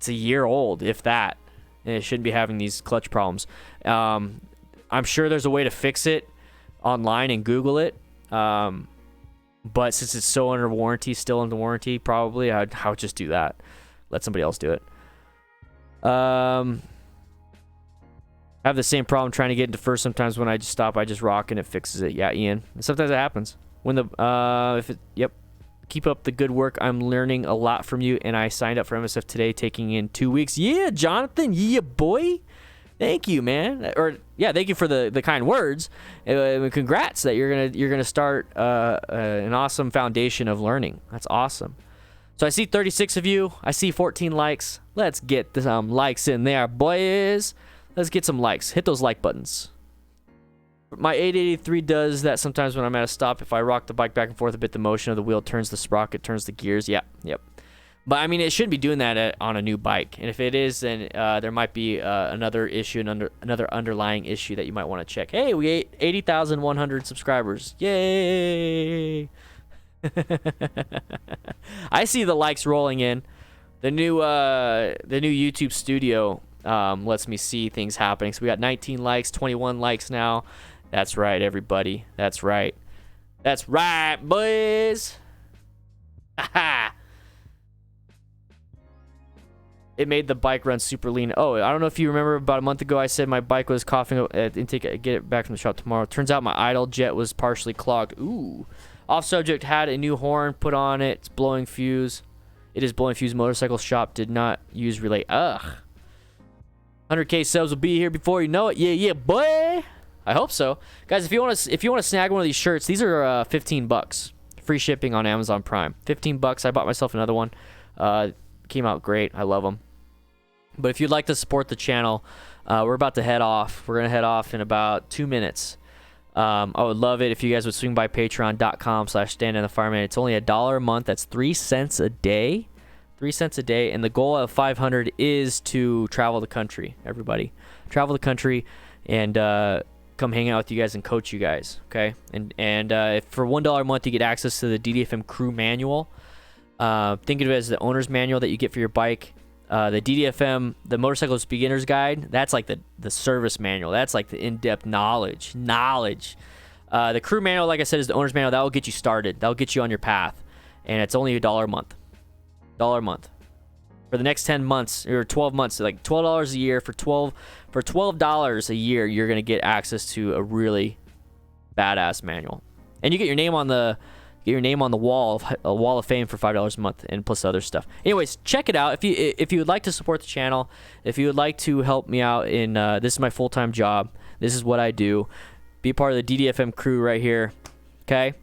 a year old, if that, and it shouldn't be having these clutch problems. I'm sure there's a way to fix it online and Google it. But since it's so under warranty, still under warranty, probably I would just do that. Let somebody else do it. I have the same problem trying to get into first. Sometimes when I just stop, I just rock and it fixes it. Yeah, Ian. And sometimes it happens. When yep. Keep up the good work. I'm learning a lot from you, and I signed up for MSF today, taking in 2 weeks. Yeah, Jonathan. Yeah, boy. Thank you, man. Or yeah, thank you for the kind words. Congrats that you're gonna start an awesome foundation of learning. That's awesome. So I see 36 of you. I see 14 likes. Let's get some likes in there, boys. Let's get some likes. Hit those like buttons. My 883 does that sometimes when I'm at a stop. If I rock the bike back and forth a bit, the motion of the wheel turns the sprocket, turns the gears. Yeah, yep. But I mean, it shouldn't be doing that on a new bike. And if it is, then there might be another issue, another underlying issue that you might want to check. Hey, we ate 80,100 subscribers. Yay! I see the likes rolling in. The new YouTube studio lets me see things happening. So we got 19 likes, 21 likes now. That's right, everybody. That's right. That's right, boys. Aha. It made the bike run super lean. Oh, I don't know if you remember about a month ago I said my bike was coughing up at intake. Get it back from the shop tomorrow. Turns out my idle jet was partially clogged. Ooh. Off subject, had a new horn put on it. It's blowing fuse. It is blowing fuse. Motorcycle shop did not use relay. Ugh. 100K subs will be here before you know it. Yeah, yeah, boy. I hope so. Guys, if you want to snag one of these shirts, these are $15. Free shipping on Amazon Prime. $15. I bought myself another one. Came out great. I love them. But if you'd like to support the channel, We're about to head off. We're gonna head off in about 2 minutes. I would love it if you guys would swing by patreon.com/DanDanTheFireman. It's only $1 a month. That's 3 cents a day. 3 cents a day. And the goal of 500 is to travel the country, everybody. Travel the country and come hang out with you guys and coach you guys, okay? And if for $1 a month, you get access to the DDFM crew manual. Think of it as the owner's manual that you get for your bike. The DDFM, the Motorcyclist Beginner's Guide, that's like the service manual. That's like the in-depth knowledge. The crew manual, like I said, is the owner's manual. That will get you started. That will get you on your path. And it's only $1 a month. $1 a month. For the next 10 months, or 12 months, like $12 a year. For $12 a year, you're going to get access to a really badass manual. And you get your name on the wall of fame for $5 a month, and plus other stuff. Anyways, check it out if you would like to support the channel, if you would like to help me out in this is my full-time job, this is what I do, be part of the DDFM crew right here, okay?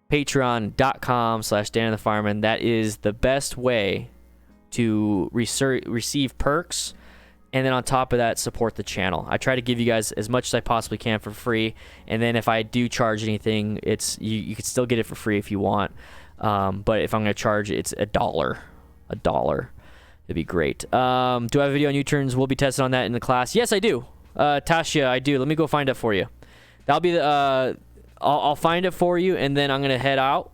Patreon.com/DanDanTheFireman. That is the best way to receive perks. And then on top of that, support the channel. I try to give you guys as much as I possibly can for free. And then if I do charge anything, it's you can still get it for free if you want. But if I'm going to charge it, it's $1. It'd be great. Do I have a video on U-turns? We'll be testing on that in the class. Yes, I do. Tasha, I do. Let me go find it for you. That'll be the... I'll find it for you, and then I'm going to head out.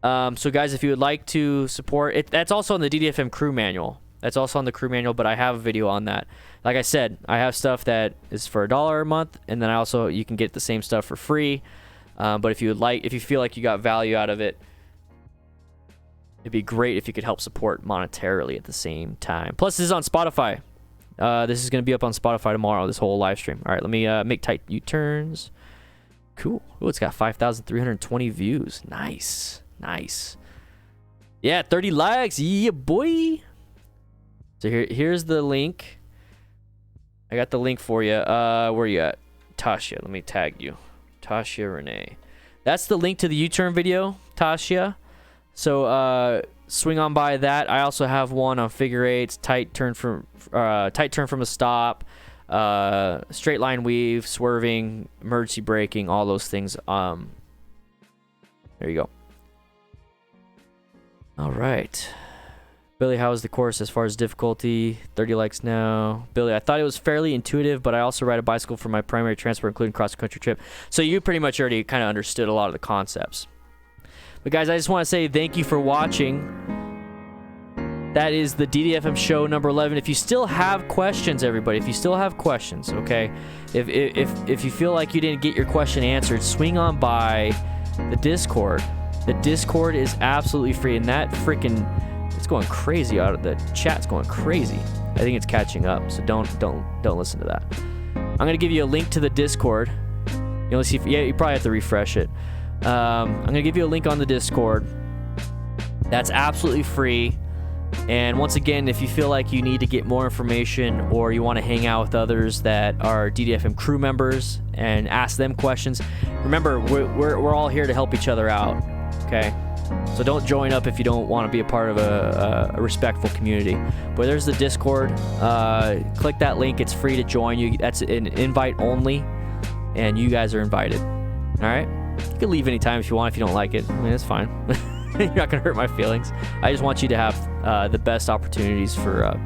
So guys, if you would like to support it, that's also in the DDFM crew manual. That's also on the crew manual, but I have a video on that. Like I said, I have stuff that is for $1 a month, and then you can get the same stuff for free. But if you feel like you got value out of it, it'd be great if you could help support monetarily at the same time. Plus, this is on Spotify. This is going to be up on Spotify tomorrow, this whole live stream. All right, let me make tight U-turns. Cool. Oh, it's got 5,320 views. Nice. Yeah, 30 likes. Yeah, boy. So here's the link. I got the link for you. Where you at? Tasha, let me tag you. Tasha Renee. That's the link to the U-turn video, Tasha. So swing on by that. I also have one on figure eights, tight turn from a stop, straight line weave, swerving, emergency braking, all those things. There you go. All right. Billy, how is the course as far as difficulty? 30 likes now. Billy, I thought it was fairly intuitive, but I also ride a bicycle for my primary transport, including cross-country trip. So you pretty much already kind of understood a lot of the concepts. But guys, I just want to say thank you for watching. That is the DDFM show number 11. If you still have questions, everybody, if you still have questions, okay? If you feel like you didn't get your question answered, swing on by the Discord. The Discord is absolutely free, and that freaking... it's going crazy out of the chat's going crazy. I think it's catching up, so don't listen to that. I'm gonna give you a link to the Discord. You'll see. Yeah, you probably have to refresh it. I'm gonna give you a link on the Discord. That's absolutely free. And once again, if you feel like you need to get more information or you want to hang out with others that are DDFM crew members and ask them questions, remember we're all here to help each other out. Okay. So don't join up if you don't want to be a part of a respectful community. But there's the Discord. Click that link. It's free to join. That's an invite only, and you guys are invited. All right? You can leave anytime if you want. If you don't like it, I mean, it's fine. You're not gonna hurt my feelings. I just want you to have the best opportunities for